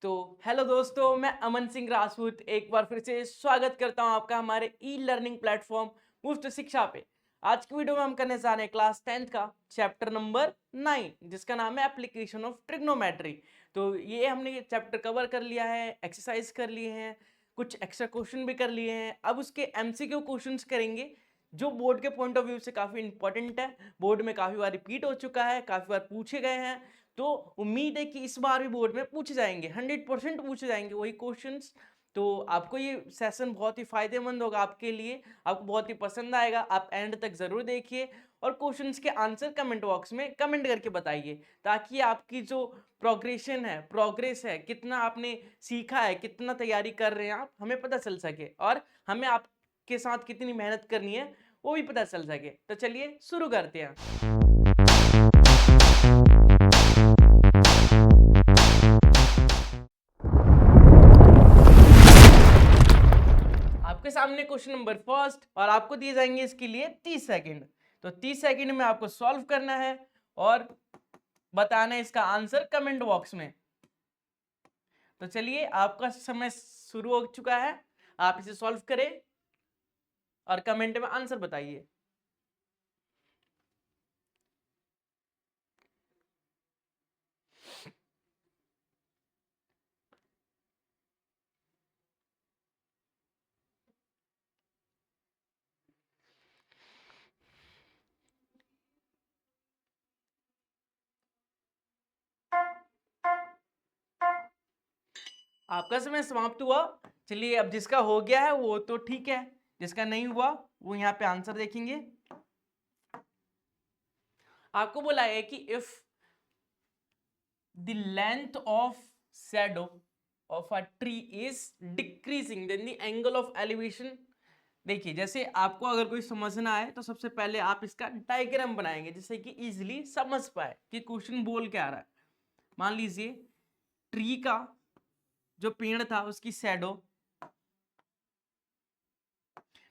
तो हेलो दोस्तों, मैं अमन सिंह राजपूत एक बार फिर से स्वागत करता हूं आपका हमारे ई लर्निंग प्लेटफॉर्म मुफ्त शिक्षा पे। आज की वीडियो में हम करने जा रहे हैं क्लास 10th का चैप्टर नंबर 9 जिसका नाम है एप्लीकेशन ऑफ ट्रिग्नोमेट्री। तो ये हमने चैप्टर कवर कर लिया है, एक्सरसाइज कर लिए हैं, कुछ एक्स्ट्रा क्वेश्चन भी कर लिए हैं। अब उसके एमसीक्यू क्वेश्चंस करेंगे जो बोर्ड के पॉइंट ऑफ व्यू से काफ़ी इंपॉर्टेंट है, बोर्ड में काफ़ी बार रिपीट हो चुका है, काफ़ी बार पूछे गए हैं। तो उम्मीद है कि इस बार भी बोर्ड में पूछे जाएंगे, 100% पूछे जाएंगे वही क्वेश्चंस। तो आपको ये सेशन बहुत ही फायदेमंद होगा आपके लिए, आपको बहुत ही पसंद आएगा। आप एंड तक जरूर देखिए और क्वेश्चंस के आंसर कमेंट बॉक्स में कमेंट करके बताइए, ताकि आपकी जो प्रोग्रेस है, कितना आपने सीखा है, कितना तैयारी कर रहे हैं आप, हमें पता चल सके और हमें आपके साथ कितनी मेहनत करनी है वो भी पता चल सके। तो चलिए शुरू करते हैं। आपके सामने क्वेश्चन नंबर फर्स्ट और आपको दिए जाएंगे इसके लिए 30 सेकंड। तो 30 सेकंड में आपको सॉल्व करना है और बताना है इसका आंसर कमेंट बॉक्स में। तो चलिए, आपका समय शुरू हो चुका है, आप इसे सॉल्व करें और कमेंट में आंसर बताइए। आपका समय समाप्त हुआ। चलिए, अब जिसका हो गया है वो तो ठीक है, जिसका नहीं हुआ वो यहाँ पे आंसर देखेंगे। आपको बोला है कि if the length of shadow of a tree is decreasing then the angle of elevation। देखिए, जैसे आपको अगर कोई समझना है तो सबसे पहले आप इसका डायग्राम बनाएंगे जिससे कि इजीली समझ पाए कि क्वेश्चन बोल क्या रहा है। मान लीजिए ट्री का जो पेड़ था उसकी शैडो,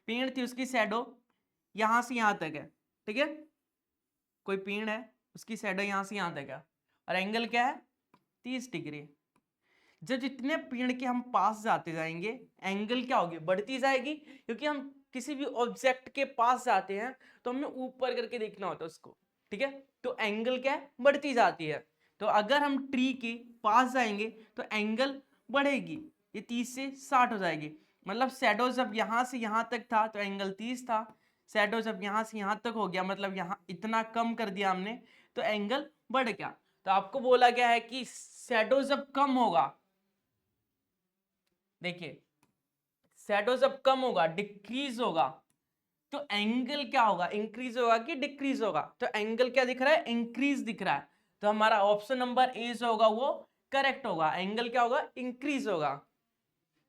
पेड़ थी उसकी शैडो यहां से यहां तक है, ठीक है। कोई पेड़ है, उसकी शैडो यहां से यहां तक है और एंगल क्या है, 30 डिग्री। जब जितने पेड़ के हम पास जाते जाएंगे एंगल क्या होगी, बढ़ती जाएगी, क्योंकि हम किसी भी ऑब्जेक्ट के पास जाते हैं तो हमें ऊपर करके देखना होता है उसको, ठीक है। तो एंगल क्या है, बढ़ती जाती है। तो अगर हम ट्री के पास जाएंगे तो एंगल बढ़ेगी, ये 30 से 60 हो जाएगी। मतलब शैडो जब यहां से यहां तक था तो एंगल 30 था, शैडो जब यहां से यहां तक हो गया मतलब यहां इतना कम कर दिया हमने तो एंगल बढ़ गया। तो आपको बोला गया है कि शैडो जब कम होगा, देखिए शैडो जब कम होगा, डिक्रीज होगा, तो एंगल क्या होगा, इंक्रीज होगा कि डिक्रीज होगा। तो एंगल क्या दिख रहा है, इंक्रीज दिख रहा है। तो हमारा ऑप्शन नंबर ए जो होगा वो करेक्ट होगा, एंगल क्या होगा, इंक्रीज होगा।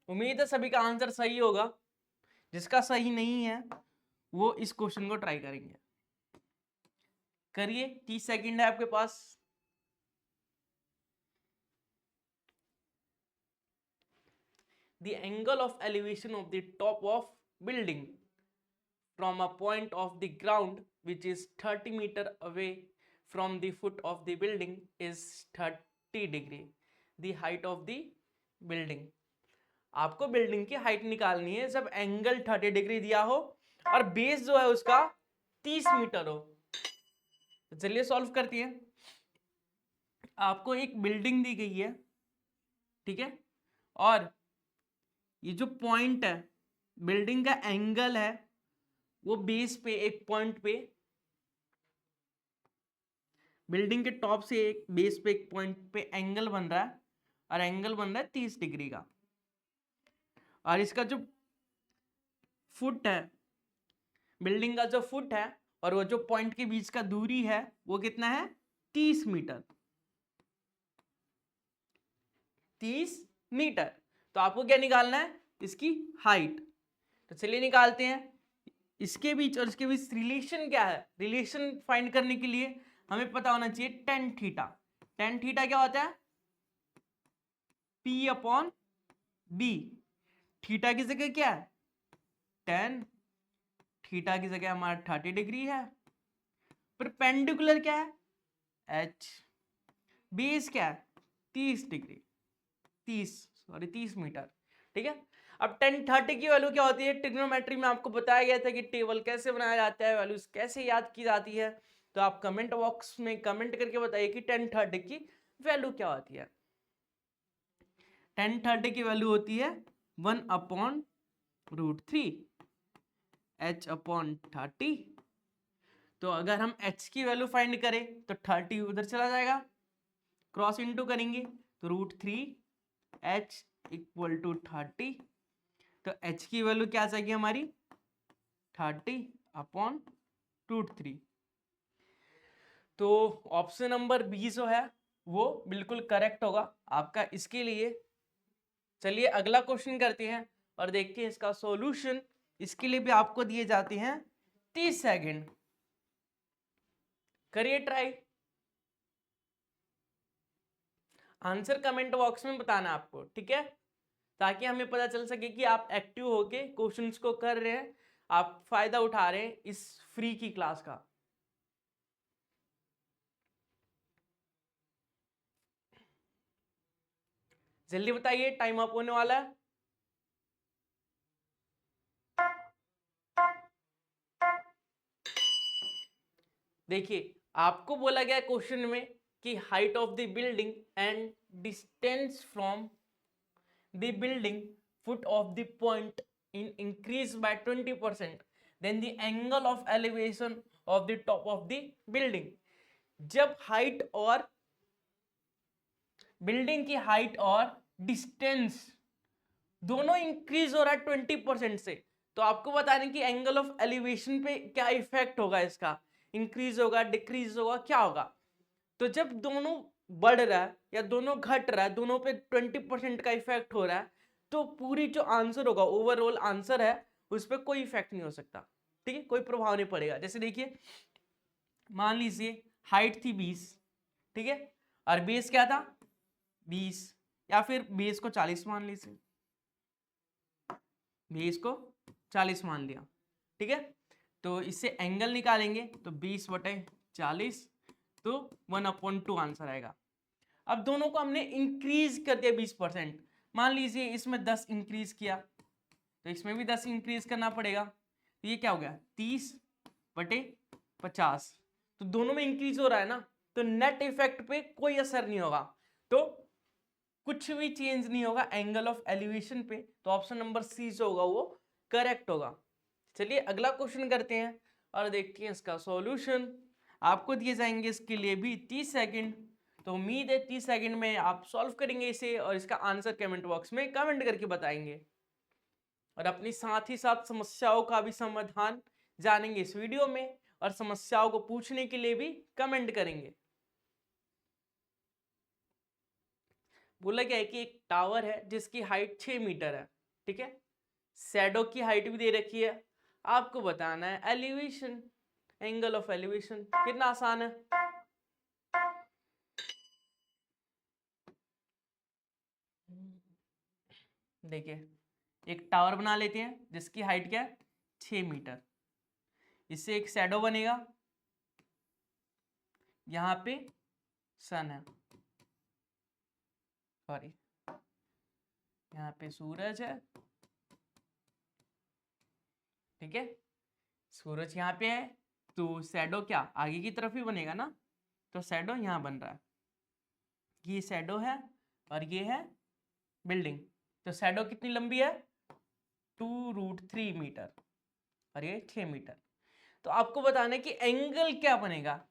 उम्मीद है सभी का आंसर सही होगा। जिसका सही नहीं है वो इस क्वेश्चन को ट्राई करेंगे। करिए, 30 सेकंड है आपके पास। The angle of elevation of the top of building from a point of the ground which is 30 meter away from the foot of the building is 30 degree। The height of the building, आपको building की height निकालनी है जब angle 30 degree दिया हो और base जो है उसका 30 मीटर हो। तो चलिए सॉल्व करती है। आपको एक बिल्डिंग दी गई है, ठीक है, और ये जो पॉइंट है, बिल्डिंग का एंगल है वो बेस पे एक पॉइंट पे, बिल्डिंग के टॉप से एक बेस पे एक पॉइंट पे एंगल बन रहा है और एंगल बन रहा है 30 डिग्री का। और इसका जो फुट है, बिल्डिंग का जो फुट है और वो जो पॉइंट के बीच का दूरी है वो कितना है, 30 मीटर। 30 मीटर। तो आपको क्या निकालना है, इसकी हाइट। तो चलिए निकालते हैं। इसके बीच और इसके बीच रिलेशन क्या है, रिलेशन फाइंड करने के लिए हमें पता होना चाहिए टेन थीटा। टेन थीटा क्या होता है, पी अपॉन बी। थीटा की जगह क्या है, टेन, थीटा की जगह हमारा 30 डिग्री है। परपेंडिकुलर क्या है, एच, बेस क्या है 30 डिग्री। 30 मीटर। ठीक है, अब tan 30 की वैल्यू क्या होती है? ट्रिग्नोमेट्री में आपको बताया गया था कि टेबल कैसे बनाया जाता है, वैल्यूज कैसे याद की जाती है। तो आप कमेंट बॉक्स में कमेंट करके बताइए कि tan 30 की वैल्यू क्या होती है। tan 30 की वैल्यू होती है 1/√3 h/30। तो अगर हम h की वैल्यू फाइंड करें तो 30 उधर चला जाएगा, क्रॉस इनटू करेंगे तो √3h = 30। तो h की वैल्यू क्या आ जाएगी हमारी 30/√3। तो ऑप्शन नंबर बी जो है वो बिल्कुल करेक्ट होगा आपका इसके लिए। चलिए अगला क्वेश्चन करते हैं और देखते हैं इसका सॉल्यूशन। इसके लिए भी आपको दिए जाते हैं 30 सेकंड, करिए ट्राई। आंसर कमेंट बॉक्स में बताना आपको, ठीक है, ताकि हमें पता चल सके कि आप एक्टिव होके क्वेश्चंस को कर रहे हैं, आप फायदा उठा रहे हैं इस फ्री की क्लास का। जल्दी बताइए, टाइम अप होने वाला है। देखिए आपको बोला गया क्वेश्चन में कि height of the building and distance from the building foot of the point in increase by 20%, then the angle of elevation of the top of the building। जब हाइट और बिल्डिंग की हाइट और distance दोनों increase हो रहा है 20% से, तो आपको बता दें कि एंगल ऑफ एलिवेशन पे क्या इफेक्ट होगा, इसका इंक्रीज होगा, डिक्रीज होगा, क्या होगा। तो जब दोनों बढ़ रहा है या दोनों घट रहा है, दोनों पे 20% का इफेक्ट हो रहा है, तो पूरी जो आंसर होगा, ओवरऑल आंसर है, उस पर कोई इफेक्ट नहीं हो सकता। ठीक है, कोई प्रभाव नहीं पड़ेगा। जैसे देखिए मान लीजिए हाइट थी 20, ठीक है, और बेस क्या था 20, या फिर बेस को 40 मान लीजिए, बेस को 40 मान लिया, ठीक है। तो इससे एंगल निकालेंगे तो 20/40, तो 1/2 आंसर आएगा। अब दोनों को हमने इंक्रीज कर दिया 20%। मान लीजिए इसमें 10 इंक्रीज किया तो इसमें भी 10 इंक्रीज करना पड़ेगा, तो ये क्या हो गया 30/50। तो दोनों में इंक्रीज हो रहा है ना, तो नेट इफेक्ट पे कोई असर नहीं होगा, तो कुछ भी चेंज नहीं होगा एंगल ऑफ एलिवेशन पे। तो ऑप्शन नंबर सी जो होगा वो करेक्ट होगा। चलिए अगला क्वेश्चन करते हैं और देखते हैं इसका सॉल्यूशन। आपको दिए जाएंगे इसके लिए भी 30 सेकंड। तो उम्मीद है 30 सेकंड में आप सॉल्व करेंगे इसे और इसका आंसर कमेंट बॉक्स में कमेंट करके बताएंगे, और अपनी साथ ही साथ समस्याओं का भी समाधान जानेंगे इस वीडियो में, और समस्याओं को पूछने के लिए भी कमेंट करेंगे। बोला गया है कि एक टावर है जिसकी हाइट 6 मीटर है, ठीक है, शैडो की हाइट भी दे रखी है, आपको बताना है एलिवेशन, एंगल ऑफ एलिवेशन। कितना आसान है। देखिए एक टावर बना लेते हैं जिसकी हाइट क्या है 6 मीटर, इससे एक शैडो बनेगा, यहां पे सन है, सॉरी यहाँ पे सूरज है, ठीक है, सूरज यहाँ पे है, तो शैडो क्या आगे की तरफ ही बनेगा ना, तो शैडो यहाँ बन रहा है, ये शैडो है और ये है बिल्डिंग। तो शैडो कितनी लंबी है 2√3 मीटर और ये 6 मीटर। तो आपको बताना है कि एंगल क्या बनेगा,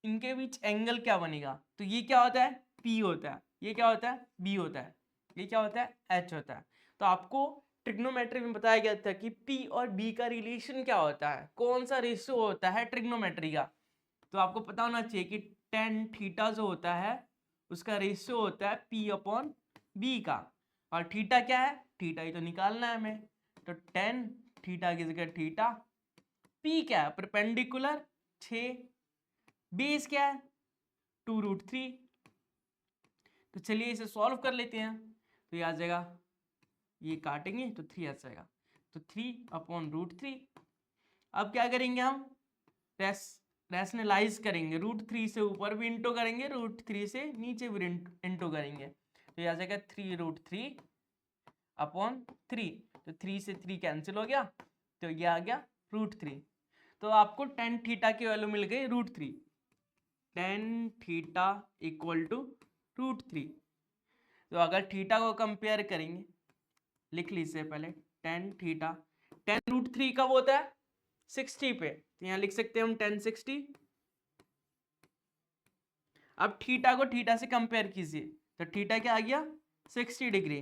इनके बीच एंगल क्या बनेगा। तो ये क्या होता है P होता है, ये क्या होता है B होता है, ये क्या होता है H होता है। तो आपको ट्रिग्नोमेट्री में बताया गया था कि P और B का रिलेशन क्या होता है, कौन सा रेशियो होता है ट्रिग्नोमेट्री का। तो आपको पता होना चाहिए कि tan थीटा जो होता है उसका रेशियो होता है P/B का, और थीटा क्या है, थीटा ही तो निकालना है हमें, तो tan थीटा की जगह थीटा, P क्या है परपेंडिकुलर 6, बेस क्या है 2√3। तो चलिए इसे सॉल्व कर लेते हैं। तो ये आ जाएगा, ये काटेंगे तो 3 आ जाएगा, तो 3/√3। अब क्या करेंगे हम रैशनलाइज करेंगे, √3 से ऊपर भी इंटू करेंगे, √3 से नीचे भी इंटू करेंगे। तो ये आ जाएगा 3√3/3। तो 3 से 3 कैंसिल हो गया, तो ये आ गया √3। तो आपको tan थीटा की वैल्यू मिल गई √3। tan theta equal to √3। तो अगर थीटा को कंपेयर करेंगे, लिख लीजिए पहले tan थीटा, tan √3 कब होता है? 60 पे, तो यहाँ लिख सकते हैं हम tan 60। अब थीटा को थीटा से कंपेयर कीजिए, तो थीटा क्या आ गया? 60 डिग्री।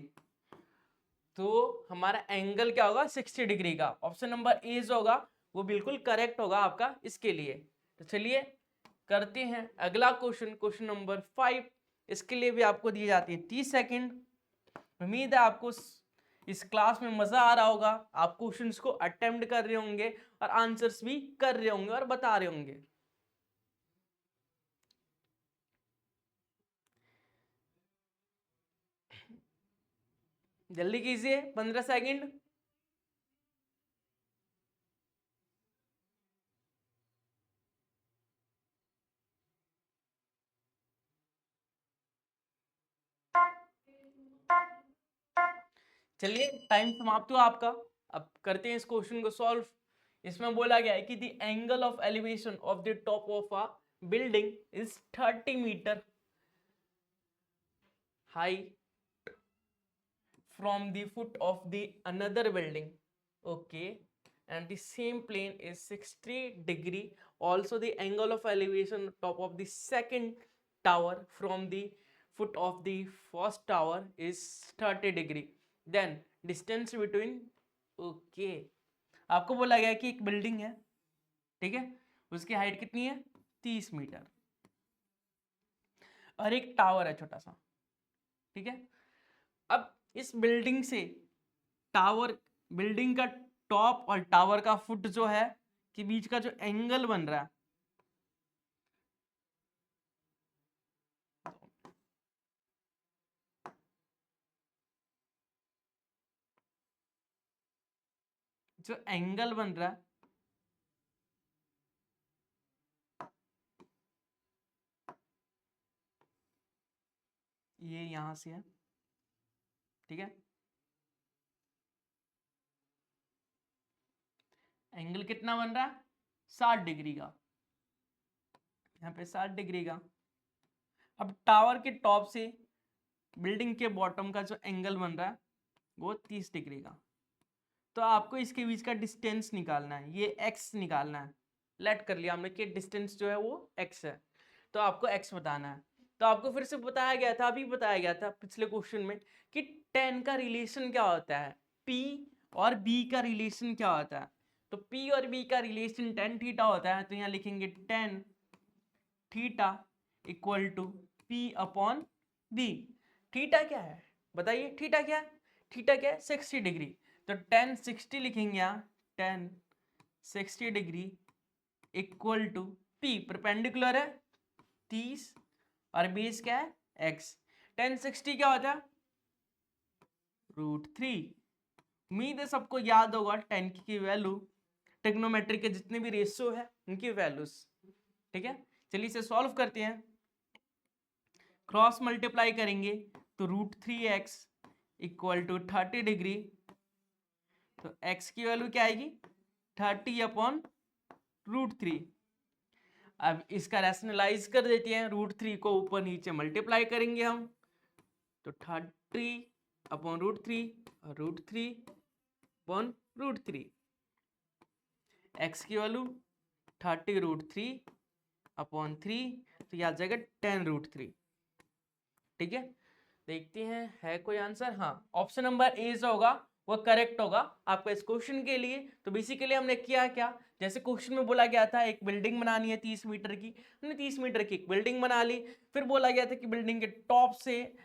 तो हमारा एंगल क्या होगा? 60 डिग्री का। ऑप्शन नंबर ए जो होगा वो बिल्कुल करेक्ट होगा आपका इसके लिए। तो चलिए करते हैं अगला क्वेश्चन, क्वेश्चन नंबर 5। इसके लिए भी आपको दी जाती है 30 सेकंड। उम्मीद है आपको इस क्लास में मजा आ रहा होगा, आप क्वेश्चंस को अटेम्प्ट कर रहे होंगे और आंसर्स भी कर रहे होंगे और बता रहे होंगे। जल्दी कीजिए, 15 सेकंड। चलिए टाइम समाप्त हुआ आपका। अब करते हैं इस क्वेश्चन को सॉल्व। इसमें बोला गया है कि the angle of elevation of the top of a building is 30 metre high from the foot of the another building, okay, and the same plane is 60 degree. Also the angle of elevation top of the second tower from the foot of the first tower is 30 degree. Then distance between, okay, आपको बोला गया कि एक building है, ठीक है, उसकी height कितनी है? 30 मीटर, और एक टावर है छोटा सा, ठीक है। अब इस बिल्डिंग से टावर, बिल्डिंग का टॉप और टावर का फुट जो है के बीच का जो एंगल बन रहा है, जो एंगल बन रहा है ये यहां से है, ठीक है। एंगल कितना बन रहा है? 60 डिग्री का, यहाँ पे 60 डिग्री का। अब टावर के टॉप से बिल्डिंग के बॉटम का जो एंगल बन रहा है वो 30 डिग्री का। तो आपको इसके बीच का डिस्टेंस निकालना है, ये x निकालना है। लेट कर लिया हमने कि डिस्टेंस जो है वो x है, तो आपको x बताना है। तो आपको फिर से बताया गया था, अभी बताया गया था पिछले क्वेश्चन में कि tan का रिलेशन क्या होता है, p और b का रिलेशन क्या होता है। तो p और b का रिलेशन tan थीटा होता है, तो यहाँ लिखेंगे tan theta equal to p upon b। Theta क्या है बताइए, थीटा क्या है? थीटा क्या है? 60 डिग्री। तो tan 60 लिखेंगे यहाँ, tan 60 degree equal to p, perpendicular है 30 और बेस क्या है? x। tan 60 क्या होता है? √3। उम्मीद है सबको याद होगा tan की वैल्यू, ट्रिग्नोमेट्री के जितने भी रेशियो है उनकी वैल्यूज, ठीक है। चलिए इसे सॉल्व करते हैं। क्रॉस मल्टीप्लाई करेंगे तो √3x इक्वल टू 30 डिग्री। तो x की वैल्यू क्या आएगी? 30 अपॉन √3। अब इसका रैशनलाइज कर देते हैं, √3 को ऊपर नीचे मल्टीप्लाई करेंगे हम, तो 30 अपॉन √3 और √3 अपॉन √3। x की वैल्यू 30 √3 अपॉन 3, तो यह आ जाएगा 10 √3, ठीक है। देखते हैं है कोई आंसर। हाँ, ऑप्शन नंबर ए जो होगा वो करेक्ट होगा आपका इस क्वेश्चन के लिए। तो बेसिकली हमने किया क्या, जैसे क्वेश्चन में बोला गया था एक बिल्डिंग बनानी है 30 मीटर की, हमने 30 मीटर की एक बिल्डिंग बना ली। फिर बोला गया था कि बिल्डिंग के टॉप से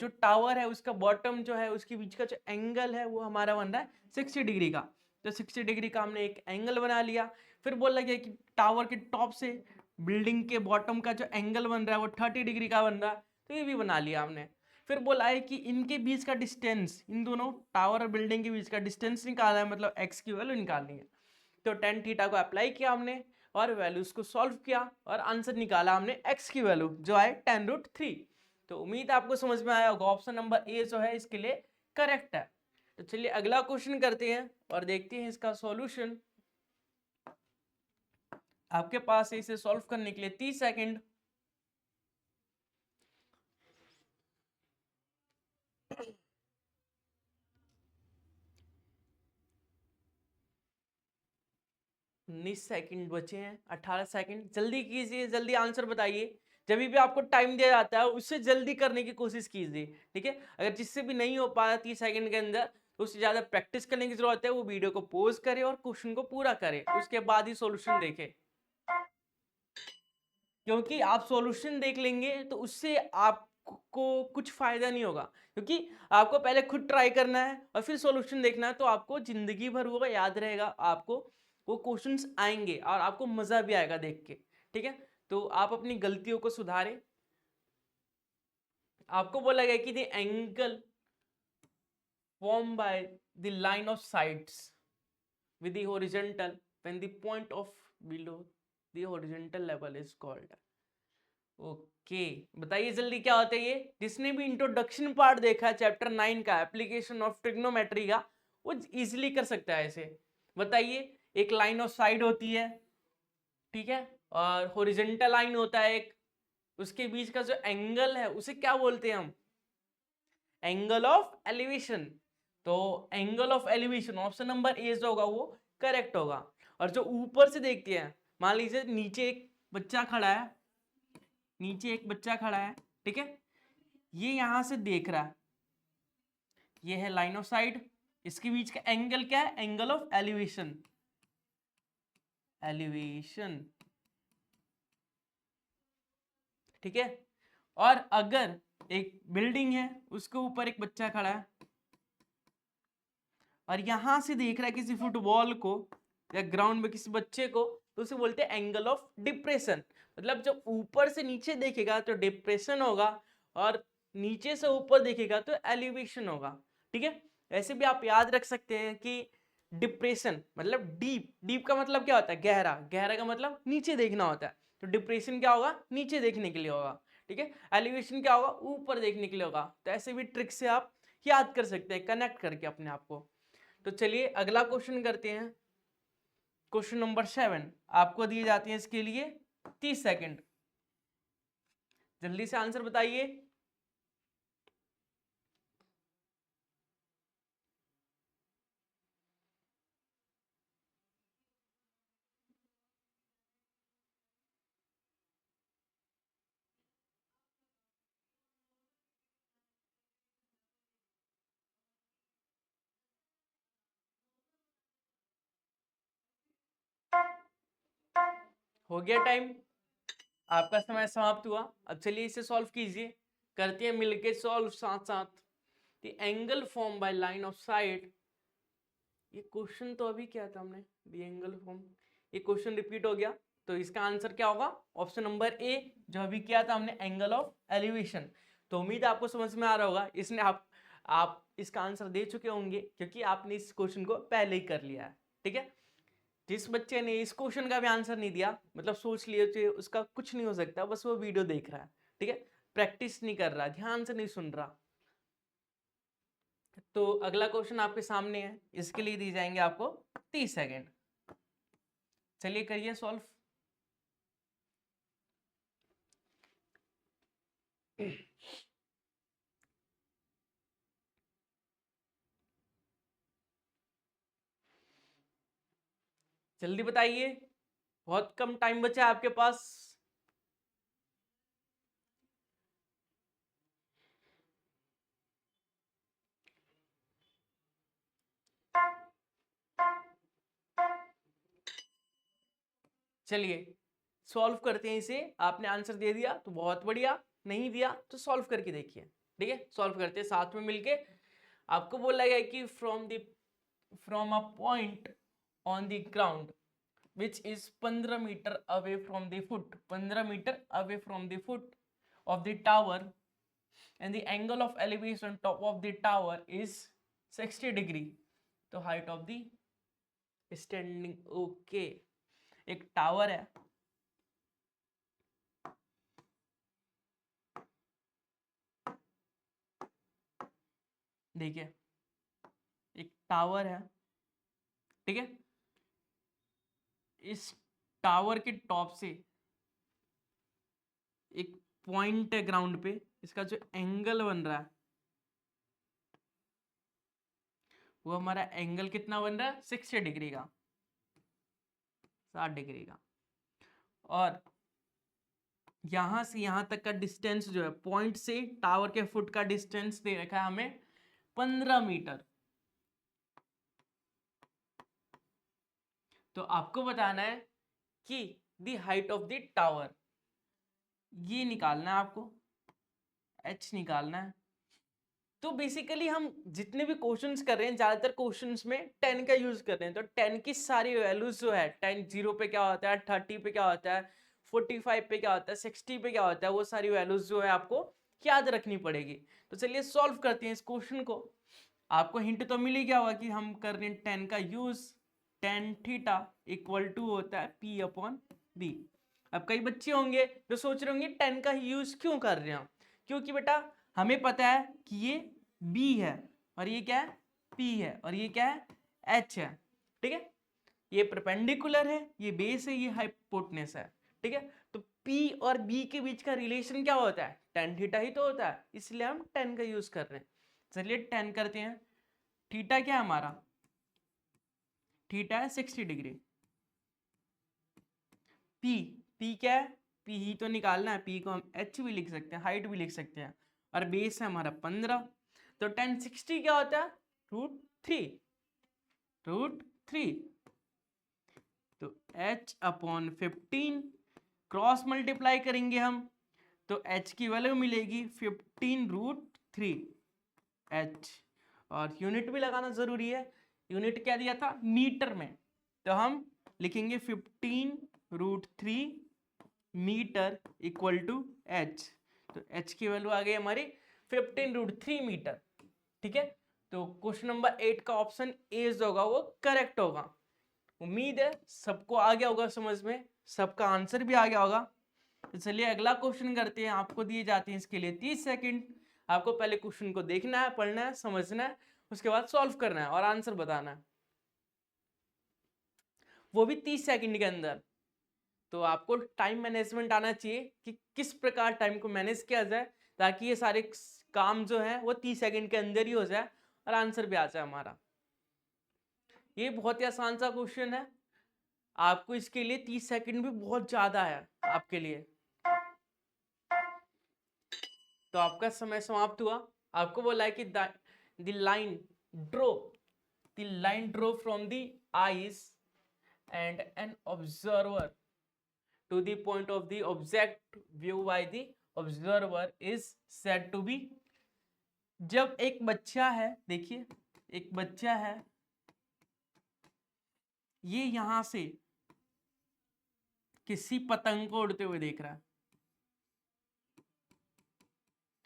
जो टावर है उसका बॉटम जो है उसके बीच का जो एंगल है वो हमारा बन रहा है 60 डिग्री का। तो 60 डिग्री का हमने एक एंगल बना लिया। फिर बोला गया कि टावर के टॉप से बिल्डिंग के बॉटम का जो एंगल बन रहा है वो 30 डिग्री का बन रहा है, तो ये भी बना लिया हमने। फिर बोला है कि इनके बीच का डिस्टेंस, इन दोनों टावर और बिल्डिंग के बीच का डिस्टेंस निकालना है, मतलब x की वैल्यू निकालनी है। तो tan थीटा को अप्लाई किया हमने और वैल्यूज को सॉल्व किया और आंसर निकाला हमने x की वैल्यू जो आए tan √3। तो उम्मीद है आपको समझ में आया होगा, ऑप्शन नंबर ए जो है इसके लिए करेक्ट है। तो चलिए अगला क्वेश्चन करते हैं और देखते हैं इसका सॉल्यूशन। आपके पास है इसे सॉल्व करने के लिए 30 सेकंड। उन्नीस सेकंड बचे हैं, 18 सेकंड। जल्दी कीजिए, जल्दी आंसर बताइए। जब भी आपको टाइम दिया जाता है उससे जल्दी करने की कोशिश कीजिए, ठीक है। अगर जिससे भी नहीं हो पाया 30 सेकंड के अंदर, तो उससे ज्यादा प्रैक्टिस करने की जरूरत है। वो वीडियो को पॉज करे और क्वेश्चन को पूरा करे, उसके बाद ही सॉल्यूशन देखे। क्योंकि आप सॉल्यूशन देख लेंगे तो उससे आपको कुछ फायदा नहीं होगा, क्योंकि आपको पहले खुद ट्राई करना है और फिर सॉल्यूशन देखना है। तो आपको जिंदगी भर वो याद रहेगा, आपको वो क्वेश्चंस आएंगे और आपको मजा भी आएगा देख के, ठीक है। तो आप अपनी गलतियों को सुधारें। आपको बोला गया कि the angle form by the line of sides with the horizontal when the point of below the horizontal level is called। Okay, बताइए जल्दी क्या होता है ये। जिसने भी इंट्रोडक्शन पार्ट देखा है चैप्टर 9 का एप्लीकेशन ऑफ ट्रिग्नोमेट्री का, वो इजीली कर सकता है इसे। बताइए, एक लाइन ऑफ साइड होती है, ठीक है, और हॉरिजॉन्टल लाइन होता है एक, उसके बीच का जो एंगल है उसे क्या बोलते हैं हम? Angle of elevation. तो angle of elevation option number A जो होगा वो करेक्ट होगा। और जो ऊपर से देखते हैं, मान लीजिए नीचे एक बच्चा खड़ा है, नीचे एक बच्चा खड़ा है, ठीक है, ये यहां से देख रहा है, ये है लाइन ऑफ साइड, इसके बीच का एंगल क्या है? Angle of elevation. एलिवेशन, ठीक है। और अगर एक बिल्डिंग है, उसके ऊपर एक बच्चा खड़ा है और यहां से देख रहा है किसी फुटबॉल को या ग्राउंड में किसी बच्चे को, तो उसे बोलते हैं एंगल ऑफ डिप्रेशन। मतलब जब ऊपर से नीचे देखेगा तो डिप्रेशन होगा, और नीचे से ऊपर देखेगा तो एलिवेशन होगा, ठीक है। ऐसे भी आप याद रख सकते हैं कि डिप्रेशन मतलब डीप, डीप का मतलब क्या होता है? गहरा, गहरा का मतलब नीचे देखना होता है। तो डिप्रेशन क्या होगा? नीचे देखने के लिए होगा, ठीक है। एलिवेशन क्या होगा? ऊपर देखने के लिए होगा। तो ऐसे भी ट्रिक से आप याद कर सकते हैं कनेक्ट करके अपने आप को। तो चलिए अगला क्वेश्चन करते हैं। क्वेश्चन नंबर 7 आपको दिए जाते हैं इसके लिए 30 सेकंड। जल्दी से आंसर बताइए। हो गया टाइम, आपका समय समाप्त हुआ। अब चलिए इसे सॉल्व कीजिए, करते हैं मिलके सॉल्व साथ साथ। The angle form by line of side, ये क्वेश्चन तो अभी क्या था हमने? द एंगल फॉर्म, ये क्वेश्चन रिपीट हो गया। तो इसका आंसर क्या होगा? ऑप्शन नंबर ए, जो अभी किया था हमने, एंगल ऑफ एलिवेशन। तो उम्मीद है आपको समझ में आ रहा होगा। इसने आप इसका आंसर दे चुके होंगे, क्योंकि आपने इस क्वेश्चन को पहले ही कर लिया है, ठीक है। जिस बच्चे ने इस क्वेश्चन का भी आंसर नहीं दिया, मतलब सोच लिए उसका कुछ नहीं हो सकता, बस वो वीडियो देख रहा है, ठीक है, प्रैक्टिस नहीं कर रहा, ध्यान से नहीं सुन रहा। तो अगला क्वेश्चन आपके सामने है, इसके लिए दी जाएंगे आपको 30 सेकेंड। चलिए करिए सॉल्व। जल्दी बताइए, बहुत कम टाइम बचा है आपके पास। चलिए सॉल्व करते हैं इसे। आपने आंसर दे दिया तो बहुत बढ़िया, नहीं दिया तो सॉल्व करके देखिए, ठीक है। सॉल्व करते हैं साथ में मिलके। आपको बोला गया कि from a point on the ground which is 15 meter away from the foot, 15 meter away from the foot of the tower, and the angle of elevation top of the tower is 60 degree, तो height of the standing, okay. एक tower है, देखिए एक tower है, ठीक है, इस tower के टॉप से एक पॉइंट है ग्राउंड पे, इसका जो एंगल बन रहा है वो हमारा एंगल कितना बन रहा है 60 डिग्री का, 60 डिग्री का। और यहां से यहां तक का डिस्टेंस जो है पॉइंट से टावर के फुट का डिस्टेंस दे रखा है हमें 15 मीटर। तो आपको बताना है कि the height of the tower, ये निकालना है आपको, h निकालना है। तो बेसिकली हम जितने भी क्वेश्चंस कर रहे हैं ज्यादातर क्वेश्चंस में 10 का यूज कर रहे हैं। तो 10 की सारी वैल्यूज जो है 10 0 पे क्या होता है, 30 पे क्या होता है, 45 पे क्या होता है, 60 पे क्या होता है, वो सारी वैल्यूज जो है आपको याद रखनी पड़ेगी। तो चलिए सॉल्व करते हैं इस क्वेश्चन को। आपको हिंट तो मिल ही गया होगा कि हम कर रहे हैं 10 का use, tan theta equal to होता है p अपॉन b। अब कई बच्चे होंगे जो सोच रहे होंगे 10 का यूज क्यों कर रहे हैं, क्योंकि बेटा हमें पता है कि ये b है और ये क्या है p है और ये क्या है h है, ठीक है। ये परपेंडिकुलर है, ये बेस है, ये हाइपोटेनस है, ठीक है। तो p और b के बीच का रिलेशन क्या होता है, tan थीटा ही तो होता है, इसलिए हम 10 का यूज कर रहे हैं। चलिए 10 करते हैं। थीटा क्या है हमारा, थीटा है 60 डिग्री। p क्या है, p ही तो निकालना है, p को हम h भी लिख सकते हैं, हाइट भी लिख सकते हैं, और बेस है हमारा 15। तो tan 60 क्या होता है, √3। तो h अपॉन 15 क्रॉस मल्टीप्लाई करेंगे हम, तो h की वैल्यू मिलेगी 15√3h। और यूनिट भी लगाना जरूरी है, यूनिट क्या दिया था मीटर में, तो हम लिखेंगे 15√3 मीटर इक्वल टू h। तो h की वैल्यू आ गई हमारी 15√3 मीटर, ठीक है। तो क्वेश्चन नंबर 8 का ऑप्शन ए जो होगा वो करेक्ट होगा। उम्मीद है सबको आ गया होगा समझ में, सबका आंसर भी आ गया होगा। तो चलिए अगला क्वेश्चन करते हैं। आपको दिए जाते हैं इसके लिए 30 सेकंड। आपको पहले क्वेश्चन को देखना है, पढ़ना है, समझना है, उसके बाद सॉल्व करना है और आंसर बताना है, वो भी 30 सेकंड के अंदर। तो आपको टाइम मैनेजमेंट आना चाहिए कि किस प्रकार टाइम को मैनेज किया जाए ताकि ये सारे काम जो है वो 30 सेकंड के अंदर ही हो जाए और आंसर भी आ जाए हमारा। ये बहुत ही आसान सा क्वेश्चन है, आपको इसके लिए 30 सेकंड भी बहुत ज्यादा है आपके लिए। तो आपका समय समाप्त हुआ। आपको बोला है कि the line draw from the eyes and an observer to the point of the object view by the observer is said to be। जब एक बच्चा है, देखिए एक बच्चा है, ये यहां से किसी पतंग को उड़ते हुए देख रहा है,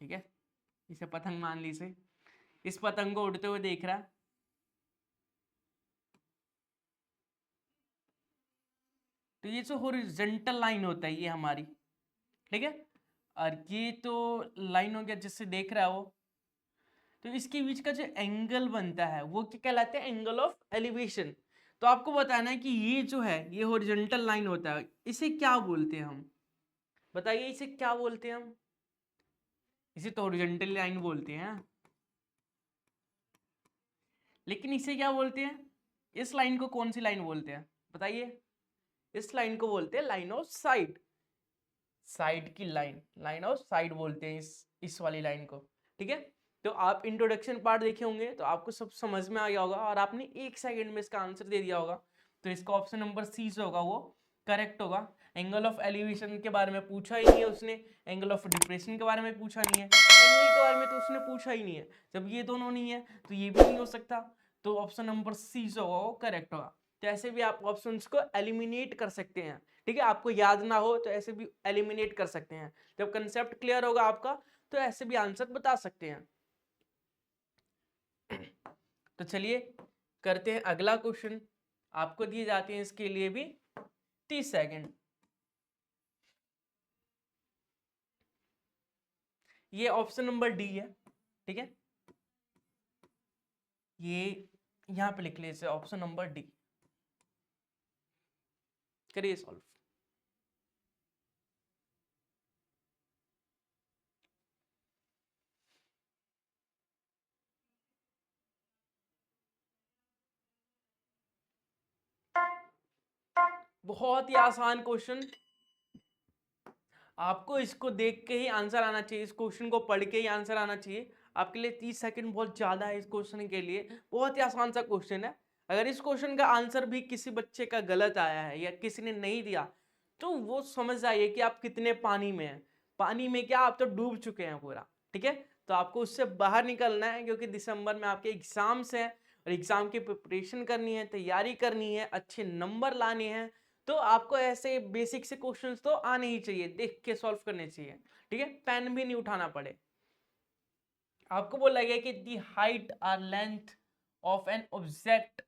ठीक है, इसे पतंग मान लीजिए, इस पतंग को उड़ते हुए देख रहा है। तो ये जो हॉरिजॉन्टल लाइन होता है ये हमारी, ठीक है, और ये तो लाइन हो गया जिससे देख रहा है वो। तो इसके बीच का जो एंगल बनता है वो क्या कहलाता है, एंगल ऑफ एलिवेशन। तो आपको बताना है कि ये जो है ये हॉरिजॉन्टल लाइन होता है, इसे क्या बोलते हैं हम, बताइए इसे क्या बोलते हैं हम। इसे तो हॉरिजॉन्टल लाइन बोलते हैं, लेकिन इसे क्या बोलते हैं, इस लाइन को कौन सी लाइन बोलते हैं बताइए। इस लाइन को बोलते हैं लाइन ऑफ साइट, साइड की लाइन, लाइन ऑफ साइट बोलते हैं इस वाली लाइन को, ठीक है। तो आप इंट्रोडक्शन पार्ट देखे होंगे तो आपको सब समझ में आ गया होगा और आपने 1 सेकंड में इसका आंसर दे दिया होगा। तो इसका ऑप्शन नंबर सी जो होगा वो करेक्ट होगा। एंगल ऑफ एलिवेशन के बारे में पूछा ही नहीं है उसने, एंगल ऑफ डिप्रेशन के बारे में पूछा नहीं है, एंगल के बारे में तो उसने पूछा ही नहीं है। जब ये दोनों नहीं है तो ये भी नहीं हो सकता, तो ऑप्शन नंबर सी जो होगा वो करेक्ट होगा। तो ऐसे भी आप ऑप्शंस को एलिमिनेट कर सकते हैं, ठीक है, आपको याद ना हो तो ऐसे भी एलिमिनेट कर सकते हैं। जब कंसेप्ट क्लियर होगा आपका तो ऐसे भी आंसर बता सकते हैं। तो चलिए करते हैं अगला क्वेश्चन। आपको दिए जाते हैं इसके लिए भी 30 सेकंड। ये ऑप्शन नंबर डी है, ठीक है। ये यहाँ पे लिख लीजिए ऑप्शन नंबर डी। करिए सॉल्व। बहुत ही आसान क्वेश्चन, आपको इसको देख के ही आंसर आना चाहिए, इस क्वेश्चन को पढ़ के ही आंसर आना चाहिए। आपके लिए 30 सेकंड बहुत ज्यादा है इस क्वेश्चन के लिए, बहुत ही आसान सा क्वेश्चन है। अगर इस क्वेश्चन का आंसर भी किसी बच्चे का गलत आया है या किसी ने नहीं दिया तो वो समझ जाइए कि आप कितने पानी में हैं। पानी में क्या, आप तो डूब चुके हैं पूरा। ठीक है, तो आपको उससे बाहर निकलना है, क्योंकि दिसंबर में आपके एग्जाम्स हैं और एग्जाम की प्रिपरेशन करनी है, तैयारी करनी है, अच्छे नंबर लाने हैं। तो आपको ऐसे बेसिक से क्वेश्चंस तो आने ही चाहिए, देख के सॉल्व करने चाहिए। ठीक है, पेन भी नहीं उठाना पड़े। आपको बोला गया कि द हाइट और length of an object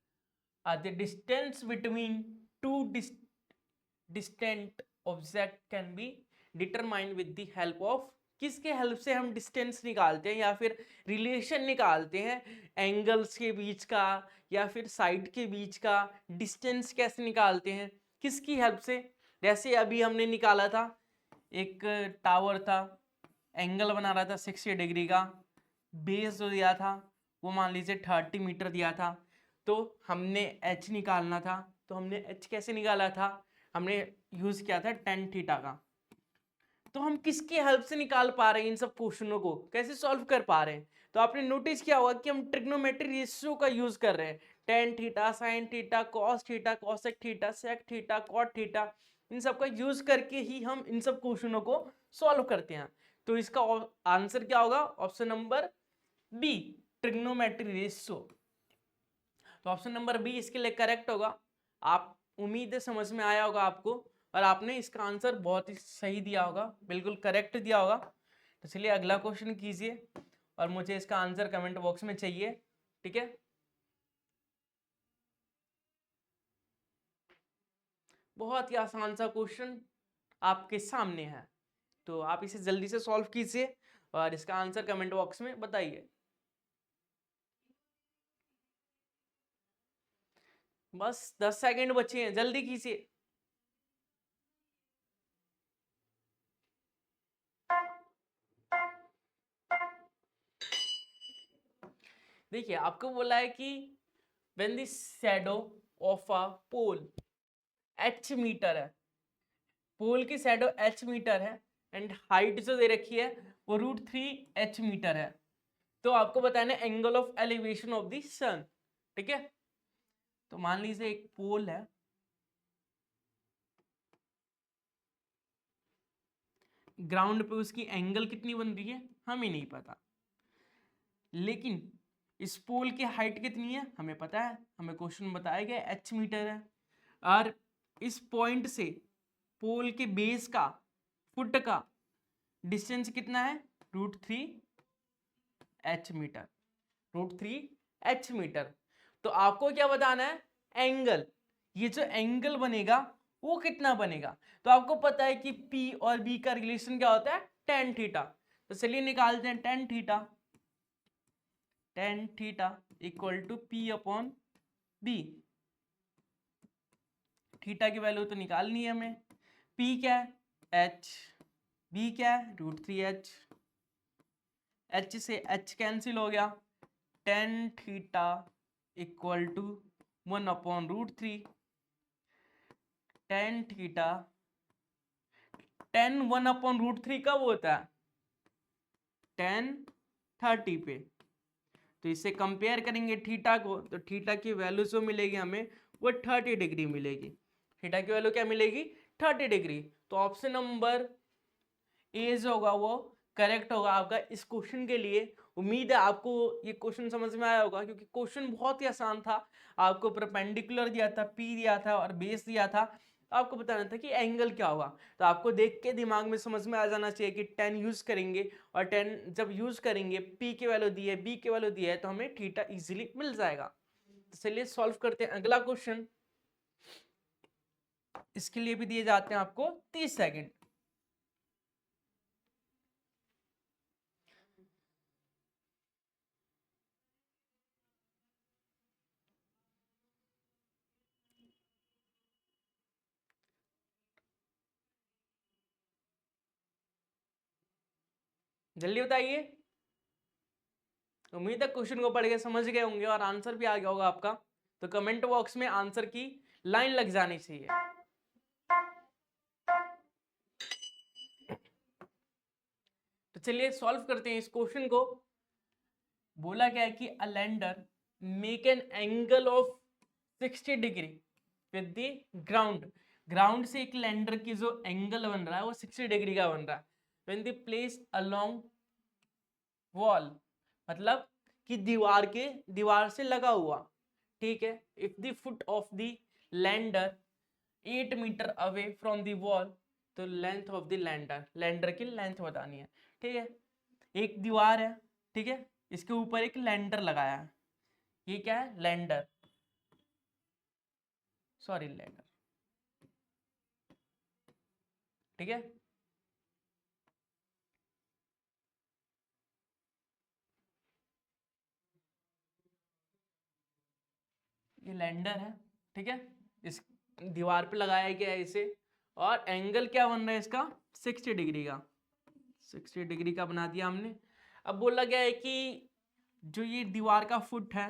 are the distance between two distant object can be determined with the help of. किसके हेल्प से हम डिस्टेंस निकालते हैं या फिर रिलेशन निकालते हैं एंगल्स के बीच का या फिर साइड के बीच का डिस्टेंस कैसे निकालते हैं, किसकी हेल्प से। जैसे अभी हमने निकाला था, एक टावर था, एंगल बना रहा था 60 डिग्री का, बेस जो दिया था वो मान लीजिए 30 मीटर दिया था, तो हमने एच निकालना था। तो हमने एच कैसे निकाला था, हमने यूज किया था टेन थीटा का। तो हम किसकी हेल्प से निकाल पा रहे हैं इन सब क्वेश्चनों को, कैसे सॉल्व कर पा रहे हैं। तो आपने नोटिस किया होगा कि हम ट्रिग्नोमेट्री रेशियो का यूज कर रहे हैं, tan theta, sine theta, cos theta, cosec theta, sec theta, cot theta, इन सब का यूज करके ही हम इन सब क्वेश्चनों को सॉल्व करते हैं। तो इसका आंसर क्या होगा, option number B, trigonometry ratio. तो ऑप्शन नंबर बी इसके लिए करेक्ट होगा। आप उम्मीद है समझ में आया होगा आपको, और आपने इसका आंसर बहुत ही सही दिया होगा, बिल्कुल करेक्ट दिया होगा। तो चलिए अगला क्वेश्चन कीजिए और मुझे इसका आंसर कमेंट बॉक्स में चाहिए। ठीक है, बहुत ही आसान सा क्वेश्चन आपके सामने है, तो आप इसे जल्दी से सॉल्व कीजिए और इसका आंसर कमेंट बॉक्स में बताइए। बस 10 सेकंड बचे हैं, जल्दी कीजिए। देखिए आपको बोला है कि when the shadow of a pole h metre है, पोल की शैडो h मीटर है एंड हाइट जो दे रखी है वो √3 h मीटर है। तो आपको बताना है angle of elevation of the sun. ठीक है, तो मान लीजिए एक पोल है, ग्राउंड पे उसकी एंगल कितनी बन रही है हमें नहीं पता, लेकिन इस पोल की हाइट कितनी है हमें पता है, हमें क्वेश्चन बताया गया h मीटर है। और इस पॉइंट से पोल के बेस का फुट का डिस्टेंस कितना है, √3 h मीटर, √3 h मीटर। तो आपको क्या बताना है, एंगल, ये जो एंगल बनेगा वो कितना बनेगा। तो आपको पता है कि P और B का रिलेशन क्या होता है, टेन थीटा। तो चलिए निकालते हैं tan theta, tan theta equal to P upon B। Theta की वैल्यू तो निकालनी है हमें, P क्या है h, B क्या है √3 h, h से h कैंसिल हो गया, tan theta equal to 1/√3, tan theta, tan 1/√3 कब होता है, टेन 30 पे। तो इससे कंपेयर करेंगे थीटा को, तो थीटा की वैल्यू जो मिलेगी हमें वो 30 डिग्री मिलेगी। थीटा की वैल्यू क्या मिलेगी, 30 डिग्री। तो ऑप्शन नंबर ए जो होगा वो करेक्ट होगा आपका इस क्वेश्चन के लिए। उम्मीद है आपको ये क्वेश्चन समझ में आया होगा, क्योंकि क्वेश्चन बहुत ही आसान था। आपको परपेंडिकुलर दिया था, पी दिया था और बेस दिया था, आपको बताना था कि एंगल क्या होगा। तो आपको देख के दिमाग में समझ में आ जाना चाहिए कि 10 यूज करेंगे, और 10 जब यूज करेंगे, पी की वैल्यू दी है, बी की वैल्यू दी है, तो हमें थीटा इजीली मिल जाएगा। तो चलिए सॉल्व करते हैं अगला क्वेश्चन। इसके लिए भी दिए जाते हैं आपको 30 सेकेंड। जल्दी बताइए। उम्मीद है क्वेश्चन को पढ़ के समझ गए होंगे और आंसर भी आ गया होगा आपका। तो कमेंट बॉक्स में आंसर की लाइन लग जानी चाहिए। तो चलिए सॉल्व करते हैं इस क्वेश्चन को। बोला गया है कि a lander make an angle of 60 degree with the ground. Ground से एक लैंडर की जो एंगल बन रहा है वो 60 डिग्री का बन रहा है। When the place along wall, मतलब कि दीवार से लगा हुआ, ठीक है। If the foot of the ladder 8 metre away from the wall, तो लेंथ ऑफ द लैंडर की लेंथ बतानी है, ठीक है। एक दीवार है, ठीक है, इसके ऊपर एक लैंडर लगाया है। ये क्या है? लैंडर, सॉरी लैंडर, ठीक है। ये लैंडर है, ठीक है, इस दीवार पे लगाया गया है इसे। और एंगल क्या बन रहा है इसका? 60 डिग्री का। 60 डिग्री का बना दिया हमने। अब बोला गया है कि जो ये दीवार का फुट है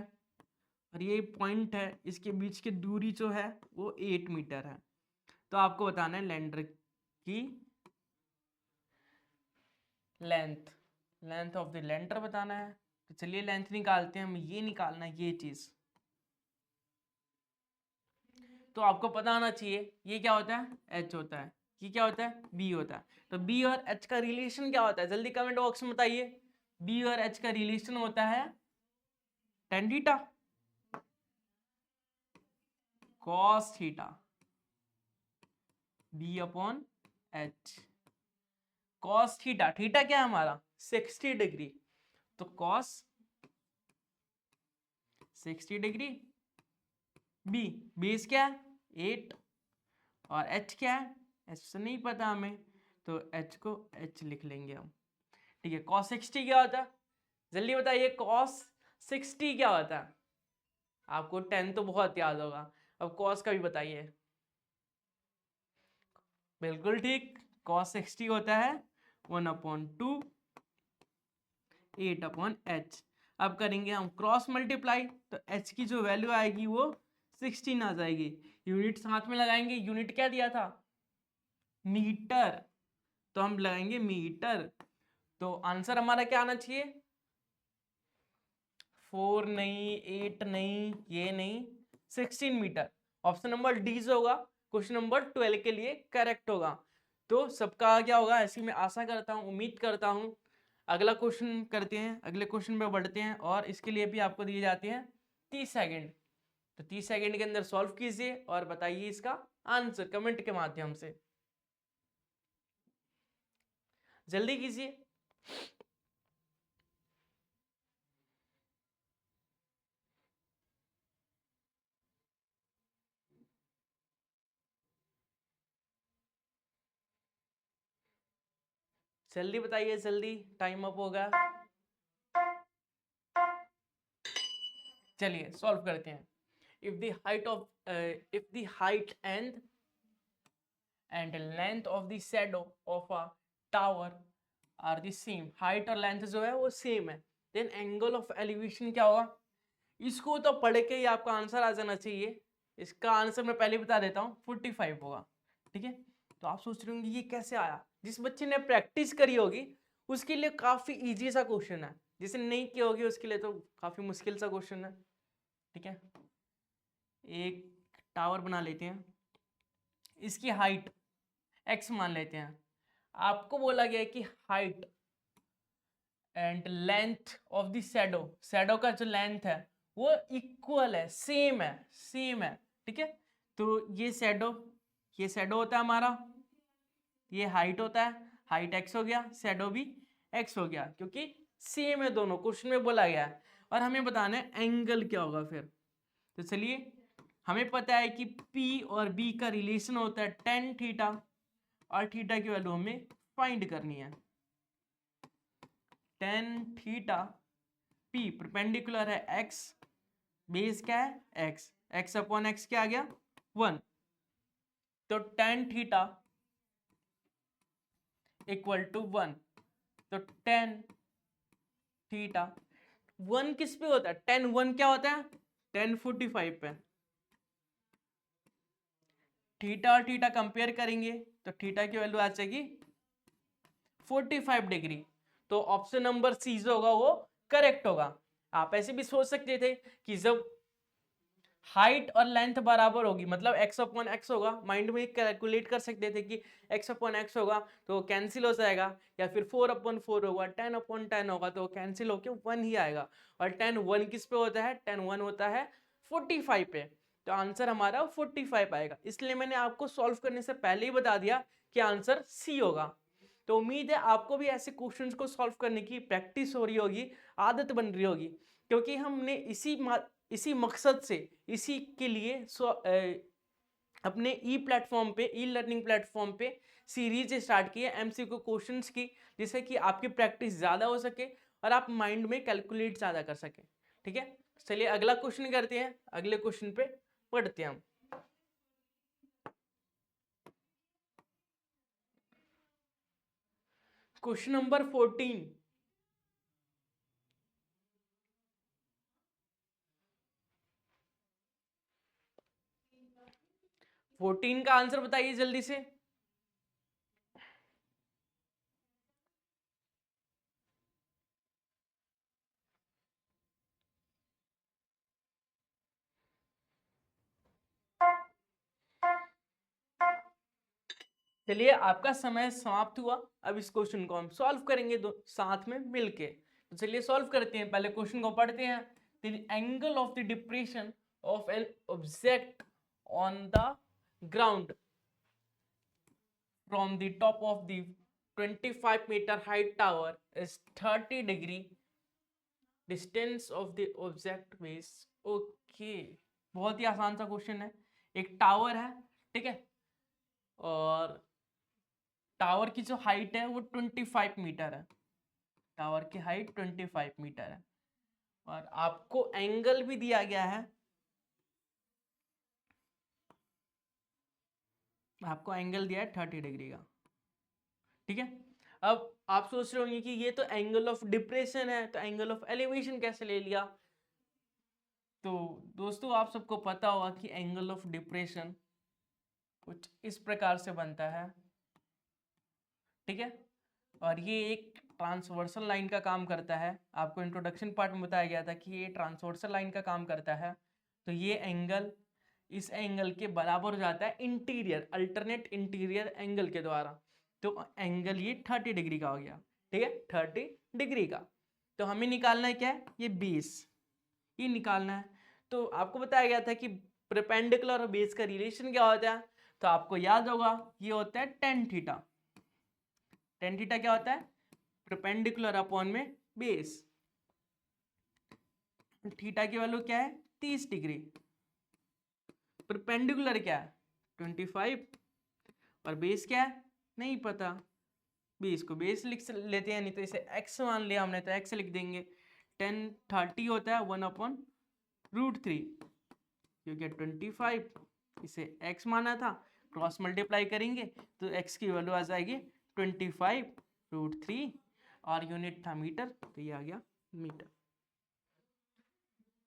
और ये पॉइंट है, इसके बीच की दूरी जो है वो 8 मीटर है। तो आपको बताना है लैंडर की length, length of the lander बताना है। तो चलिए लेंथ निकालते हैं, हमें ये निकालना है, ये चीज तो आपको पता होना चाहिए। ये क्या होता है? एच होता है। ये क्या होता है? बी होता है। तो बी और एच का रिलेशन क्या होता है? जल्दी कमेंट बॉक्स में बताइए। बी और एच का रिलेशन होता है tan theta cos theta, B upon H. Cos theta, theta क्या है हमारा? 60 डिग्री। तो कॉस 60 डिग्री, बी बेस क्या है? 8, और एच क्या है? एच तो नहीं पता हमें, तो एच को एच लिख लेंगे हम, ठीक है। कॉस 60 क्या होता है? जल्दी बताइए, कॉस 60 क्या होता है? आपको 10 तो बहुत याद होगा, अब कॉस का भी बताइए। बिल्कुल ठीक, कॉस 60 होता है 1/2 8/h। अब करेंगे हम क्रॉस मल्टीप्लाई, तो h की जो वैल्यू आएगी वो 16 आ जाएगी। यूनिट साथ में लगाएंगे, यूनिट क्या दिया था? मीटर, तो हम लगाएंगे मीटर। तो आंसर हमारा क्या आना चाहिए? 4 नहीं, 8 नहीं, ये नहीं, 16 मीटर। ऑप्शन नंबर डी जो होगा क्वेश्चन नंबर 12 के लिए करेक्ट होगा। तो सबका क्या होगा ऐसी मैं आशा करता हूँ, उम्मीद करता हूँ। अगला क्वेश्चन करते हैं, अगले क्वेश्चन पे बढ़ते हैं, और इसके लिए भी आपको दिए जाते हैं 30 सेकेंड। तो 30 सेकेंड के अंदर सॉल्व कीजिए और बताइए इसका आंसर कमेंट के माध्यम से। जल्दी कीजिए। जल्दी बताइए, जल्दी, टाइम अप होगा। चलिए सॉल्व करते हैं। if the height of if the height and length of the shadow of a tower are the same, height और लेंथ जो है वो सेम है, देन एंगल ऑफ एलिवेशन क्या होगा? इसको तो पढ़ के ही आपका आंसर आ जाना चाहिए। इसका आंसर मैं पहले बता देता हूँ, 45 होगा, ठीक है। तो आप सोच रहे होंगे ये कैसे आया? जिस बच्चे ने प्रैक्टिस करी होगी उसके लिए काफी इजी सा क्वेश्चन है, जिसने नहीं की होगी उसके लिए तो काफी मुश्किल सा क्वेश्चन है, ठीक है। एक टावर बना लेते हैं, इसकी हाइट x मान लेते हैं। आपको बोला गया है कि height and length of the shadow, shadow का जो लेंथ है वो इक्वल है, सेम है, सेम है, ठीक है। तो ये शैडो होता है हमारा, ये हाइट होता है, हाइट x हो गया, शैडो भी x हो गया, क्योंकि सेम है दोनों, क्वेश्चन में बोला गया है। और हमें बताना है एंगल क्या होगा फिर। तो चलिए, हमें पता है कि P और B का रिलेशन होता है tan थीटा, और थीटा की वैल्यू हमें फाइंड करनी है। tan थीटा P परपेंडिकुलर है x, बेस क्या है x, x अपॉन x क्या आ गया 1। तो tan थीटा इक्वल टू 1। तो टेन थीटा, 1 किस पे होता है, टेन 1 क्या होता है, 1045 पे। थीटा और थीटा कंपेयर करेंगे तो थीटा की वैल्यू आ जाएगी 45 डिग्री। तो ऑप्शन नंबर सी जो होगा वो करेक्ट होगा। आप ऐसे भी सोच सकते थे कि जब हाइट और लेंथ बराबर होगी, मतलब x अपॉन एक्स होगा, माइंड में कैलकुलेट कर सकते थे कि x अपॉन एक्स होगा तो कैंसिल हो जाएगा, या फिर 4 अपॉन 4 होगा, 10 अपॉन 10 होगा तो कैंसिल होके 1 ही आएगा। और 10 1 किस पे होता है, 10 1 होता है 45 पे। तो आंसर हमारा 45 आएगा। इसलिए मैंने आपको सॉल्व करने से पहले ही बता दिया कि आंसर सी होगा। तो उम्मीद है आपको भी ऐसे क्वेश्चंस को सॉल्व करने की प्रैक्टिस हो रही होगी, आदत बन रही होगी, क्योंकि हमने इसी मकसद से, इसी के लिए अपने ई प्लेटफॉर्म पे, ई लर्निंग प्लेटफॉर्म पे सीरीज स्टार्ट की है एमसीक्यू क्वेश्चंस की, जिससे कि आपकी प्रैक्टिस ज़्यादा हो सके और आप माइंड में कैलकुलेट ज़्यादा कर सके। ठीक है, चलिए अगला क्वेश्चन करते हैं, अगले क्वेश्चन पे पढ़ते हैं हम। Question number 14। 14 का आंसर बताइए जल्दी से। चलिए आपका समय समाप्त हुआ। अब इस क्वेश्चन को हम सॉल्व करेंगे दो साथ में मिलके। तो चलिए सॉल्व करते हैं, पहले क्वेश्चन को पढ़ते हैं। The angle of the depression of an object on the ground from the top of the 25-meter height tower is 30 degree. Distance of the object base. Okay, बहुत ही आसान सा क्वेश्चन है। एक टावर है, ठीक है, और टावर की जो हाइट है वो 25 मीटर है। टावर की हाइट 25 मीटर है और आपको एंगल भी दिया गया है, आपको एंगल दिया है 30 डिग्री का। ठीक है, अब आप सोच रहे होंगे कि ये तो एंगल ऑफ डिप्रेशन है, तो एंगल ऑफ एलिवेशन कैसे ले लिया। तो दोस्तों आप सबको पता होगा कि एंगल ऑफ डिप्रेशन कुछ इस प्रकार से बनता है। ठीक है, और ये एक ट्रांसवर्सल लाइन का काम करता है। आपको इंट्रोडक्शन पार्ट में बताया गया था कि ये ट्रांसवर्सल लाइन का काम करता है। तो ये एंगल इस एंगल के बराबर हो जाता है इंटीरियर, अल्टरनेट इंटीरियर एंगल के द्वारा। तो एंगल ये 30 डिग्री का हो गया। ठीक है, 30 डिग्री का। तो हमें निकालना है क्या है, ये 20 ये निकालना है। तो आपको बताया गया था कि परपेंडिकुलर और बेस का रिलेशन क्या होता है। तो आपको याद होगा ये होता है टेन थीटा। टेन थीटा क्या होता है, परपेंडिकुलर अपॉन में बेस। थीटा की वैल्यू क्या है, 30 डिग्री। परपेंडिकुलर क्या है, 25, और बेस क्या है नहीं पता। बेस को बेस लिख लेते हैं, नहीं तो इसे x मान लिया हमने तो x लिख देंगे। 10 30 होता है 1/√3, क्योंकि 25 इसे x माना था, क्रॉस मल्टीप्लाई करेंगे तो x की वैल्यू आ जाएगी 25√3, और यूनिट था मीटर, तो ये आ गया मीटर।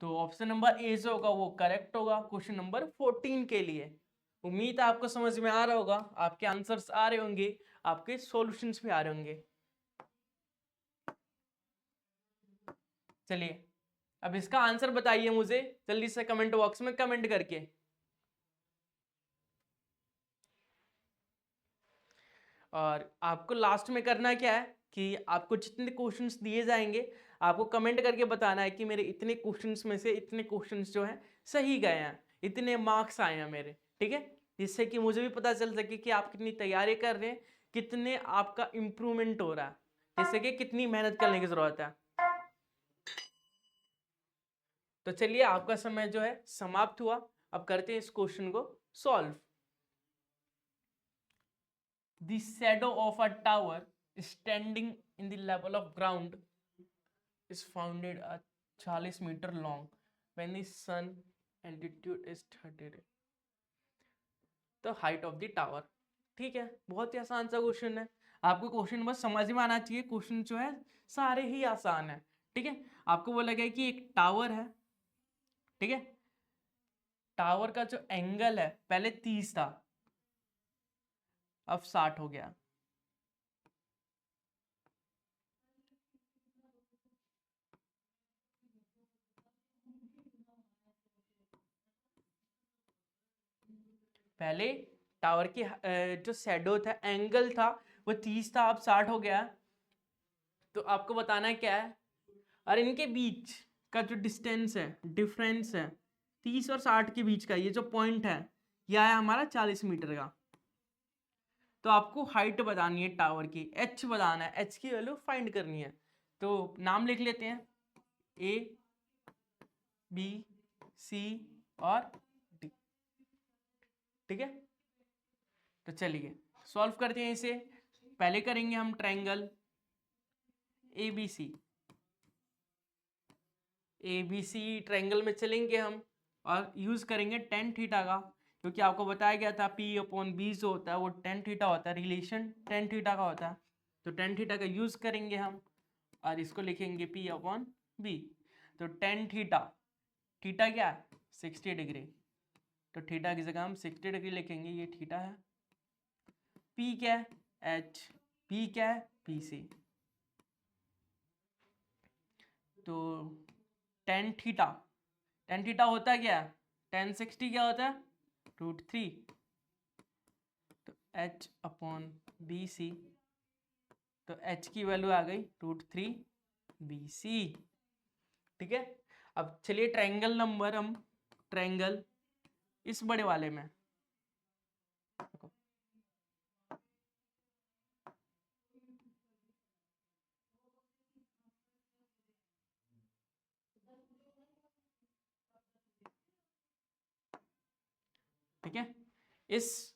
तो ऑप्शन नंबर ए जो होगा वो करेक्ट होगा क्वेश्चन नंबर 14 के लिए। उम्मीद है आपको समझ में आ रहा होगा, आपके आंसर्स आ रहे होंगे, आपके सॉल्यूशंस भी आ रहे होंगे। चलिए अब इसका आंसर बताइए मुझे जल्दी से कमेंट बॉक्स में कमेंट करके। और आपको लास्ट में करना क्या है कि आपको जितने क्वेश्चंस दिए जाएंगे आपको कमेंट करके बताना है कि मेरे इतने क्वेश्चंस में से इतने क्वेश्चंस जो हैं सही गए हैं, इतने मार्क्स आए हैं मेरे। ठीक है, जिससे कि मुझे भी पता चल सके कि आप कितनी तैयारी कर रहे हैं, कितने आपका इम्प्रूवमेंट हो रहा है, जैसे कि कितनी मेहनत करने की जरूरत है। तो चलिए आपका समय जो है समाप्त हुआ। अब करते हैं इस क्वेश्चन को solve. The shadow of a tower standing in the level of ground is founded at 40 meter long when the sun altitude is 30 the height of the tower। ठीक है, बहुत ही आसान सा क्वेश्चन है। आपको क्वेश्चन बस समझ में आना चाहिए, क्वेश्चन जो है सारे ही आसान है। ठीक है, आपको बोला गया कि एक टावर है, ठीक है, टावर का जो एंगल है पहले 30 था, अब 60 हो गया। पहले टावर की जो शैडो था, एंगल था, वो 30 था, अब 60 हो गया। तो आपको बताना है क्या है, और इनके बीच का जो डिस्टेंस है, डिफरेंस है 30 और 60 के बीच का, ये जो पॉइंट है यह है हमारा 40 मीटर का। तो आपको हाइट बतानी है टावर की, एच बताना है, एच की वैल्यू फाइंड करनी है। तो नाम लिख लेते हैं, ए बी सी और डी। ठीक है, तो चलिए सॉल्व करते हैं इसे। पहले करेंगे हम triangle A B C. A B C triangle में चलेंगे हम और यूज करेंगे टेन थीटा का, क्योंकि आपको बताया गया था पी अपॉन बी जो होता है वो टेन थीटा होता है, रिलेशन टेन थीटा का होता है। तो टेन थीटा का यूज करेंगे हम और इसको लिखेंगे पी अपॉन बी। तो टेन थीटा, थीटा क्या है 60 डिग्री, तो थीटा की जगह हम 60 डिग्री लिखेंगे, ये थीटा है। पी क्या है एच, पी क्या है पी सी। तो टेन थीटा, टेन थीटा होता है क्या, टेन 60 क्या होता है √3। तो एच अपॉन बी सी, तो एच की वैल्यू आ गई √3 बी सी। ठीक है, अब चलिए ट्रायंगल नंबर हम, ट्रायंगल इस बड़े वाले में, ठीक है, इस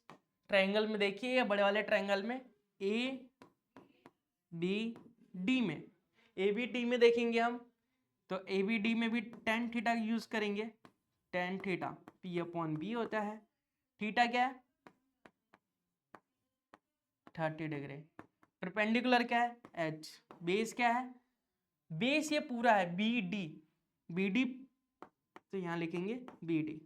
ट्रायंगल में देखिए, ये बड़े वाले ट्रायंगल में ए बी डी में, ए बी डी में देखेंगे हम, तो ए बी डी में भी टेन थीटा यूज करेंगे। Tan theta P upon B होता है, थीटा क्या है 30 डिग्री, परपेंडिकुलर क्या है एच, बेस क्या है, बेस ये पूरा है बी डी, बी डी, तो यहां लिखेंगे बी डी।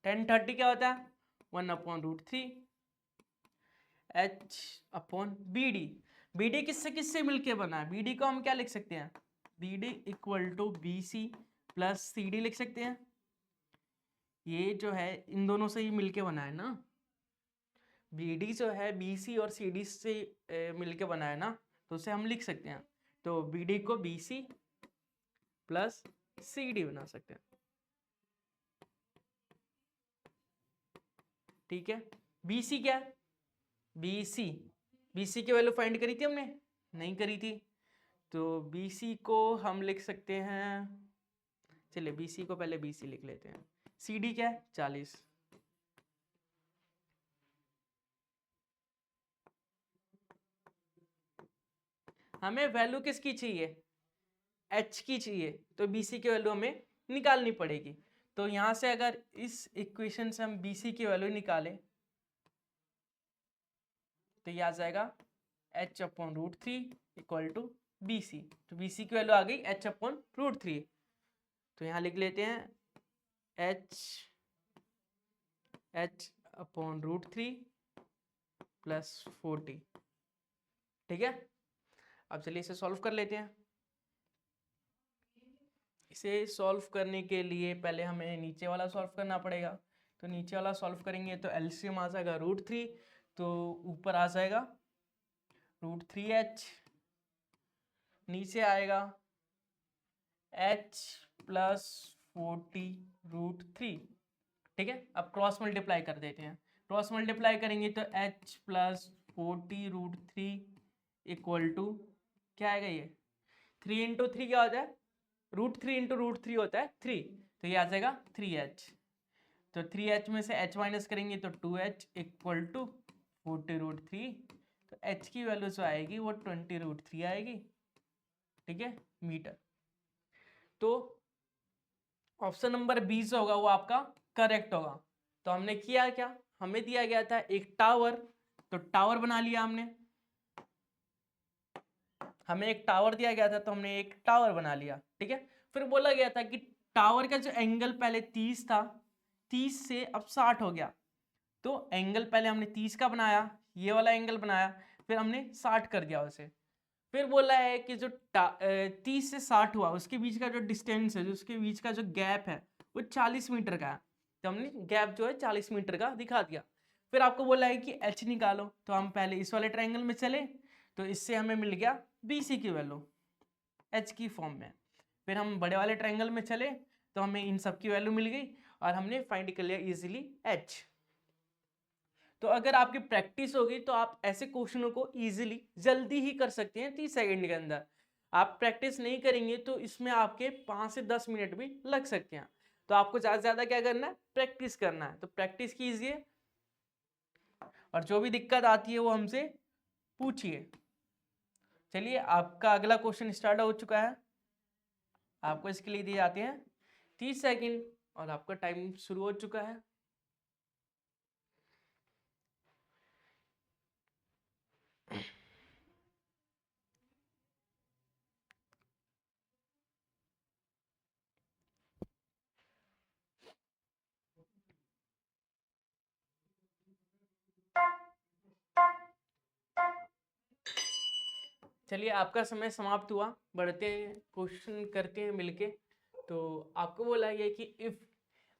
टेन 30 क्या होता है 1/√3 H upon B D. B D किससे किससे मिलके बना है, बी डी को हम क्या लिख सकते हैं, B D equal to B C plus C D लिख सकते हैं। ये जो है इन दोनों से ही मिलके बना है ना, बी डी जो है बी सी और सी डी से मिलके बना है ना, तो उसे हम लिख सकते हैं। तो बी डी को B C plus C D बना सकते हैं। ठीक है, बी सी क्या है, बी सी, बी सी की वैल्यू फाइंड करी थी हमने, नहीं करी थी, तो बी सी को हम लिख सकते हैं, चलिए बी सी को पहले बी सी लिख लेते हैं। सी डी क्या है 40, हमें वैल्यू किसकी चाहिए एच की चाहिए, तो बी सी की वैल्यू हमें निकालनी पड़ेगी। तो यहां से अगर इस इक्वेशन से हम बी सी की वैल्यू निकालें तो ये आ जाएगा h/√3 इक्वल टू बी सी। तो बी सी की वैल्यू आ गई h/√3। तो यहाँ लिख लेते हैं h/√3 प्लस 40। ठीक है, अब चलिए इसे सॉल्व कर लेते हैं। इसे सॉल्व करने के लिए पहले हमें नीचे वाला सॉल्व करना पड़ेगा। तो नीचे वाला सॉल्व करेंगे तो एलसीएम आ जाएगा √3, तो ऊपर आ जाएगा √3h, नीचे आएगा h प्लस 40√3। ठीक है, अब क्रॉस मल्टीप्लाई कर देते हैं। क्रॉस मल्टीप्लाई करेंगे तो h प्लस 40√3 इक्वल टू क्या आएगा, ये 3 इंटू 3 क्या होता है, √3 इंटू √3 होता है 3, तो ये आ जाएगा 3h। तो 3h में से h माइनस करेंगे तो 2h इक्वल टू 40√3। तो h की वैल्यू जो आएगी वो 20√3 आएगी। ठीक है, मीटर। तो ऑप्शन नंबर 20 होगा वो आपका करेक्ट होगा। तो हमने किया क्या, हमें दिया गया था एक टावर, तो टावर बना लिया हमने। हमें एक टावर दिया गया था तो हमने एक टावर बना लिया, ठीक है। फिर बोला गया था कि टावर का जो एंगल पहले 30 था, 30 से अब 60 हो गया। तो एंगल पहले हमने 30 का बनाया, ये वाला एंगल बनाया, फिर हमने 60 कर दिया उसे। फिर बोला है कि जो 30 से 60 हुआ उसके बीच का जो डिस्टेंस है, जो उसके बीच का जो गैप है वो 40 मीटर का है। तो हमने गैप जो है 40 मीटर का दिखा दिया। फिर आपको बोला है कि एच निकालो, तो हम पहले इस वाले ट्रायंगल में चले, तो इससे हमें मिल गया BC की वैल्यू एच की फॉर्म में। फिर हम बड़े वाले ट्रायंगल में चले तो हमें इन सब की वैल्यू मिल गई और हमने फाइंड कर लिया इजीली एच। तो अगर आपकी प्रैक्टिस होगी तो आप ऐसे क्वेश्चनों को इजीली जल्दी ही कर सकते हैं 30 सेकंड के अंदर। आप प्रैक्टिस नहीं करेंगे तो इसमें आपके 5 से 10 मिनट भी लग सकते हैं। तो आपको ज़्यादा से ज़्यादा क्या करना है, प्रैक्टिस करना है। तो प्रैक्टिस कीजिए और जो भी दिक्कत आती है वो हमसे पूछिए। चलिए, आपका अगला क्वेश्चन स्टार्ट हो चुका है। आपको इसके लिए दिए जाते हैं 30 सेकंड और आपका टाइम शुरू हो चुका है। चलिए, आपका समय समाप्त हुआ। बढ़ते क्वेश्चन करते हैं मिलके। तो आपको बोला गया कि if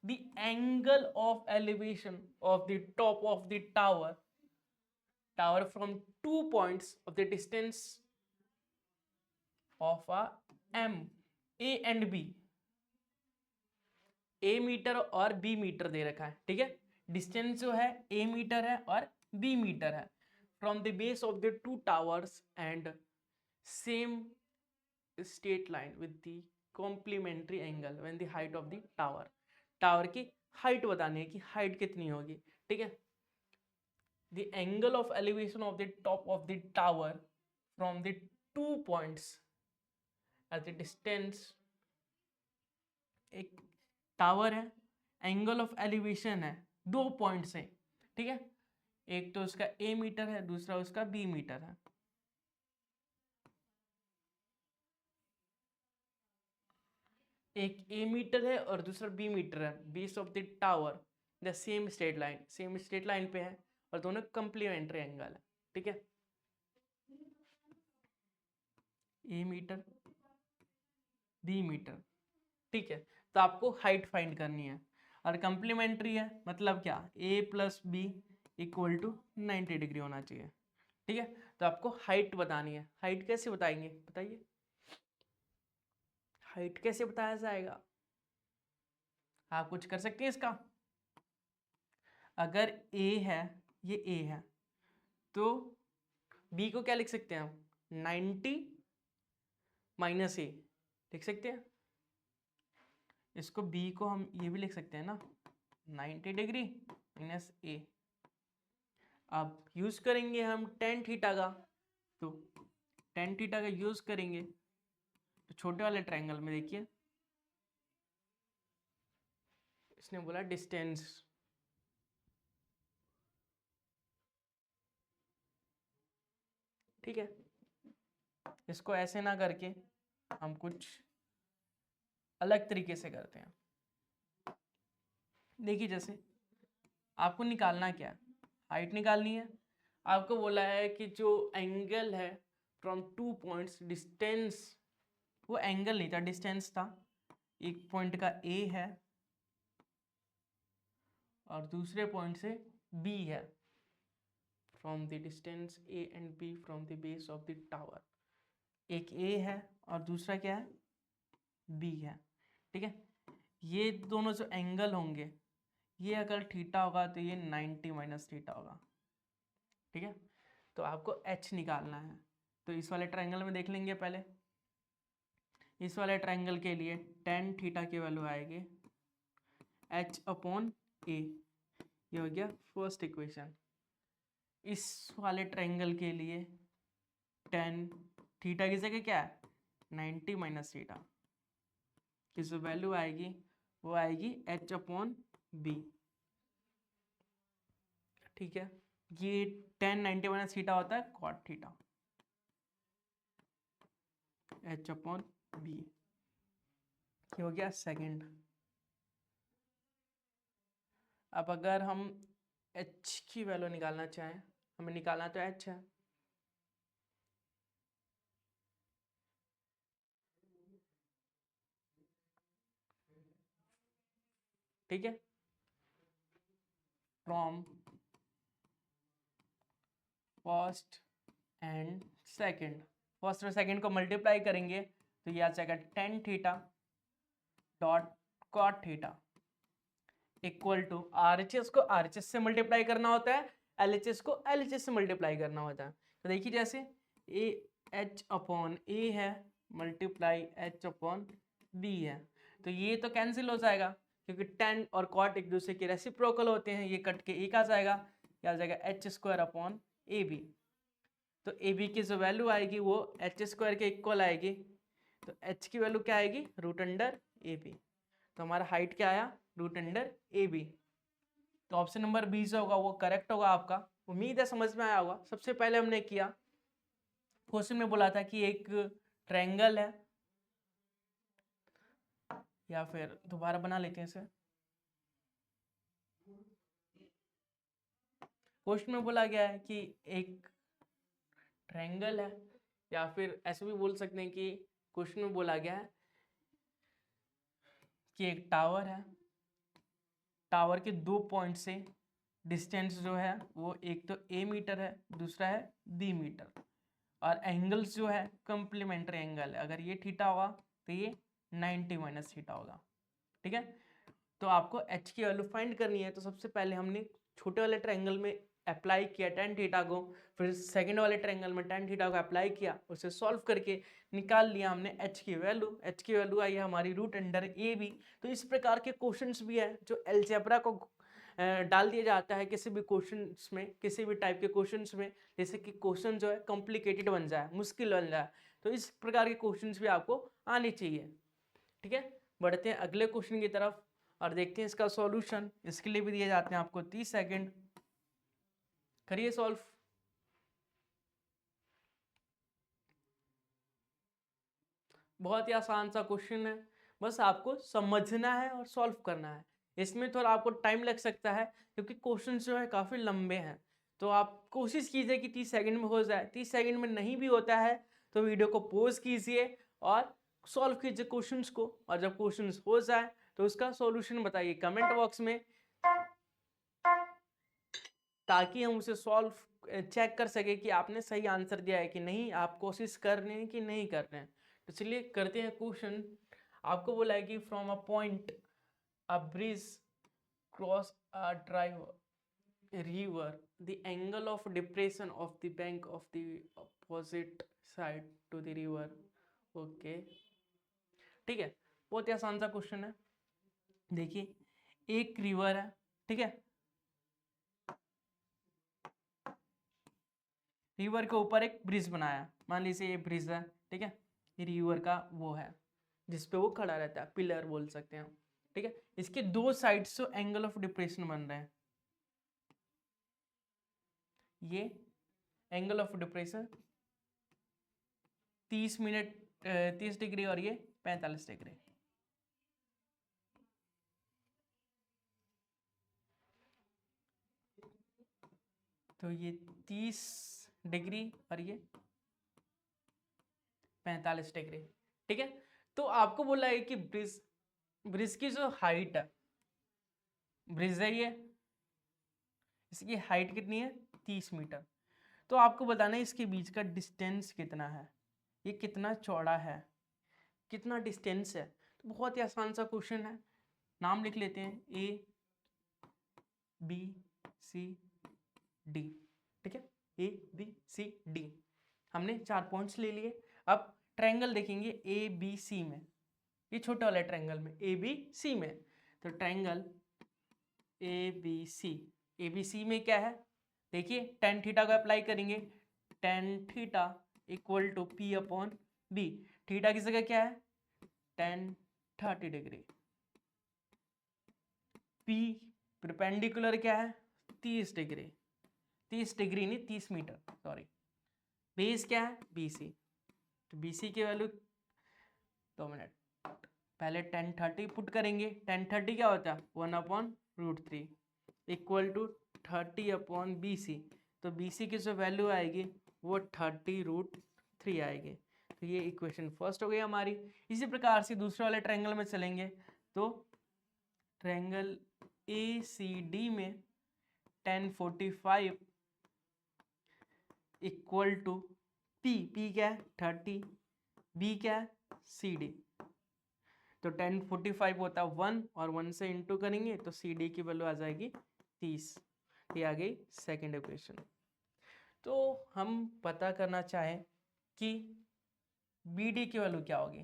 the angle of elevation of the top of the tower from 2 points of the distance of a M A and B, A metre और बी मीटर दे रखा है, ठीक है। डिस्टेंस जो है ए मीटर है और बी मीटर है from the base of the two towers and same straight line with the complementary angle when the height of the tower. Tower की हाइट बतानी है कि हाइट कितनी होगी, ठीक है। The angle of elevation of the top of the tower from the 2 points at the distance. एक tower है, एंगल ऑफ एलिवेशन है 2 पॉइंट से, ठीक है। एक तो उसका ए मीटर है, दूसरा उसका बी मीटर है। एक ए मीटर है और दूसरा बी मीटर है। Base of the tower the same straight line, same straight line पे है और दोनों कंप्लीमेंट्री एंगल है, ठीक है। ए मीटर बी मीटर, ठीक है। तो आपको हाइट फाइंड करनी है और कंप्लीमेंट्री है मतलब क्या, A plus B equal to 90 degree होना चाहिए, ठीक है। तो आपको हाइट बतानी है। हाइट कैसे बताएंगे, बताइए। हाइट कैसे बताया जाएगा, आप कुछ कर सकते हैं इसका। अगर ए है, ये ए है, तो बी को क्या लिख सकते हैं हम, 90 माइनस ए लिख सकते हैं। इसको बी को हम ये भी लिख सकते हैं ना, 90 डिग्री माइनस ए। अब यूज करेंगे हम टेन थीटा का, तो टेन थीटा का यूज करेंगे तो छोटे वाले ट्रायंगल में देखिए, इसने बोला डिस्टेंस, ठीक है। इसको ऐसे ना करके हम कुछ अलग तरीके से करते हैं। देखिए, जैसे आपको निकालना क्या है, हाइट निकालनी है। आपको बोला है कि जो एंगल है फ्रॉम 2 पॉइंट्स, डिस्टेंस, वो एंगल नहीं था, डिस्टेंस था। एक पॉइंट का ए है और दूसरे पॉइंट से बी है। From the distance A and B from the base of the tower, एक ए है और दूसरा क्या है, बी है, ठीक है। ये दोनों जो एंगल होंगे, ये अगर थीटा होगा तो ये 90 माइनस थीटा होगा, ठीक है। तो आपको एच निकालना है। तो इस वाले ट्रायंगल में देख लेंगे पहले। इस वाले ट्रायंगल के लिए टेन थीटा की वैल्यू आएगी एच अपॉन ए, ये हो गया फर्स्ट इक्वेशन। इस वाले ट्रायंगल के लिए टेन थीटा की जगह क्या है, 90 माइनस थीटा, की जो वैल्यू आएगी वो आएगी एच अपॉन बी, ठीक है। ये टेन 90 माइनस थीटा होता है cot theta. H upon B, ये हो गया सेकंड। अब अगर हम एच की वैल्यू निकालना चाहें, हमें निकालना तो एच है, ठीक है, from first and second, first और सेकंड को मल्टीप्लाई करेंगे तो ये आ जाएगा tan theta dot cot theta equal to RHS को आरएचएस से मल्टीप्लाई करना होता है, एलएचएस को एलएचएस से मल्टीप्लाई करना होता है। तो देखिए जैसे ए एच अपॉन ए है मल्टीप्लाई एच अपॉन बी है, तो ये तो कैंसिल हो जाएगा क्योंकि टेन और कॉट एक दूसरे के रेसिप्रोकल होते हैं, ये कट के एक आ जाएगा, क्या आ जाएगा H square upon A B. तो ए बी की जो वैल्यू आएगी वो एच स्क्वायर के इक्वल आएगी, तो एच की वैल्यू क्या आएगी रूट अंडर ए बी। तो हमारा हाइट क्या आया रूट अंडर ए बी। तो ऑप्शन नंबर बी जो होगा वो करेक्ट होगा आपका। उम्मीद है समझ में आया होगा। सबसे पहले हमने किया क्वेश्चन में बोला था कि एक ट्रायंगल है, या फिर दोबारा बना लेते हैं इसे। क्वेश्चन में बोला गया है कि एक ट्रायंगल है, या फिर ऐसे भी बोल सकते हैं कि क्वेश्चन में बोला गया है कि एक टावर है, टावर के 2 पॉइंट से डिस्टेंस जो है वो एक तो ए मीटर है, दूसरा है बी मीटर, और एंगल्स जो है कॉम्प्लीमेंट्री एंगल है। अगर ये थीटा होगा तो ये 90 माइनस थीटा होगा, ठीक है। तो आपको एच की वैल्यू फाइंड करनी है। तो सबसे पहले हमने छोटे वाले ट्रायंगल में अप्लाई किया टेन थीटा को, फिर सेकंड वाले ट्रायंगल में टेन थीटा को अप्लाई किया, उसे सॉल्व करके निकाल लिया हमने एच की वैल्यू। एच की वैल्यू आई है हमारी रूट अंडर ए बी। तो इस प्रकार के क्वेश्चंस भी है जो अलजेब्रा को डाल दिया जाता है किसी भी क्वेश्चंस में, किसी भी टाइप के क्वेश्चंस में, जैसे कि क्वेश्चन जो है कॉम्प्लिकेटेड बन जाए, मुश्किल बन जाए। तो इस प्रकार के क्वेश्चंस भी आपको आने चाहिए, ठीक है। बढ़ते हैं अगले क्वेश्चन की तरफ और देखते हैं इसका सॉल्यूशन। इसके लिए भी दिए जाते हैं आपको 30 सेकंड, करिए सॉल्व। बहुत ही आसान सा क्वेश्चन है, बस आपको समझना है और सॉल्व करना है। इसमें थोड़ा आपको टाइम लग सकता है क्योंकि क्वेश्चन जो है काफ़ी लंबे हैं। तो आप कोशिश कीजिए कि 30 सेकंड में हो जाए। 30 सेकंड में नहीं भी होता है तो वीडियो को पॉज कीजिए और सॉल्व कीजिए क्वेश्चंस को, और जब क्वेश्चंस हो जाए तो उसका सॉल्यूशन बताइए कमेंट बॉक्स में, ताकि हम उसे सॉल्व चेक कर सके कि आपने सही आंसर दिया है कि नहीं, आप कोशिश कर रहे हैं कि नहीं कर रहे हैं। तो चलिए करते हैं क्वेश्चन। आपको बोला है कि from a point a bridge cross a drive river the angle of depression of the bank of the opposite side to the river. Okay, ठीक है, बहुत ही आसान सा क्वेश्चन है। देखिए एक रिवर है, ठीक है, रिवर के ऊपर एक ब्रिज बनाया, मान लीजिए ये ब्रिज है, ठीक है, ये रिवर का वो है जिसपे वो खड़ा रहता है, पिलर बोल सकते हैं हम, ठीक है। इसके दो साइड से एंगल ऑफ डिप्रेशन बन रहे हैं, ये एंगल ऑफ डिप्रेशन 30 डिग्री और ये 45 डिग्री। तो ये 30 डिग्री और ये 45 डिग्री, ठीक है। तो आपको बोला है कि ब्रिज ब्रिज की जो हाइट है, ब्रिज है ये, इसकी हाइट कितनी है 30 मीटर। तो आपको बताना है इसके बीच का डिस्टेंस कितना है, ये कितना चौड़ा है, कितना डिस्टेंस है। तो बहुत ही आसान सा क्वेश्चन है। नाम लिख लेते हैं ए बी सी डी, ठीक है, ए बी सी डी। हमने 4 पॉइंट्स ले लिए। अब ट्रायंगल देखेंगे ए बी सी में, ये छोटे वाले ट्रायंगल में ए बी सी में। तो triangle A B C, A B C में क्या है, देखिए टेन थीटा को अप्लाई करेंगे, tan theta equal to P upon B. Theta की जगह क्या है टेन 30 डिग्री, पी परपेंडिकुलर क्या है 30 डिग्री, 30 डिग्री नहीं 30 मीटर, सॉरी। बेस क्या है BC, तो BC की वैल्यू 2 मिनट, पहले 1030 पुट करेंगे। 1030 क्या होता है 1/√3 इक्वल टू 30/BC। तो BC की जो वैल्यू आएगी वो 30√3 आएगी। तो ये इक्वेशन फर्स्ट हो गई हमारी। इसी प्रकार से दूसरे वाले ट्रायंगल में चलेंगे तो ट्रायंगल ACD में 1045 इक्वल टू P क्या है 30, B क्या है CD। तो 1045 होता है 1 और 1 से इंटू करेंगे तो CD की वैल्यू आ जाएगी 30। ये आ गई सेकेंड इक्वेशन। तो हम पता करना चाहें कि BD की वैल्यू क्या होगी।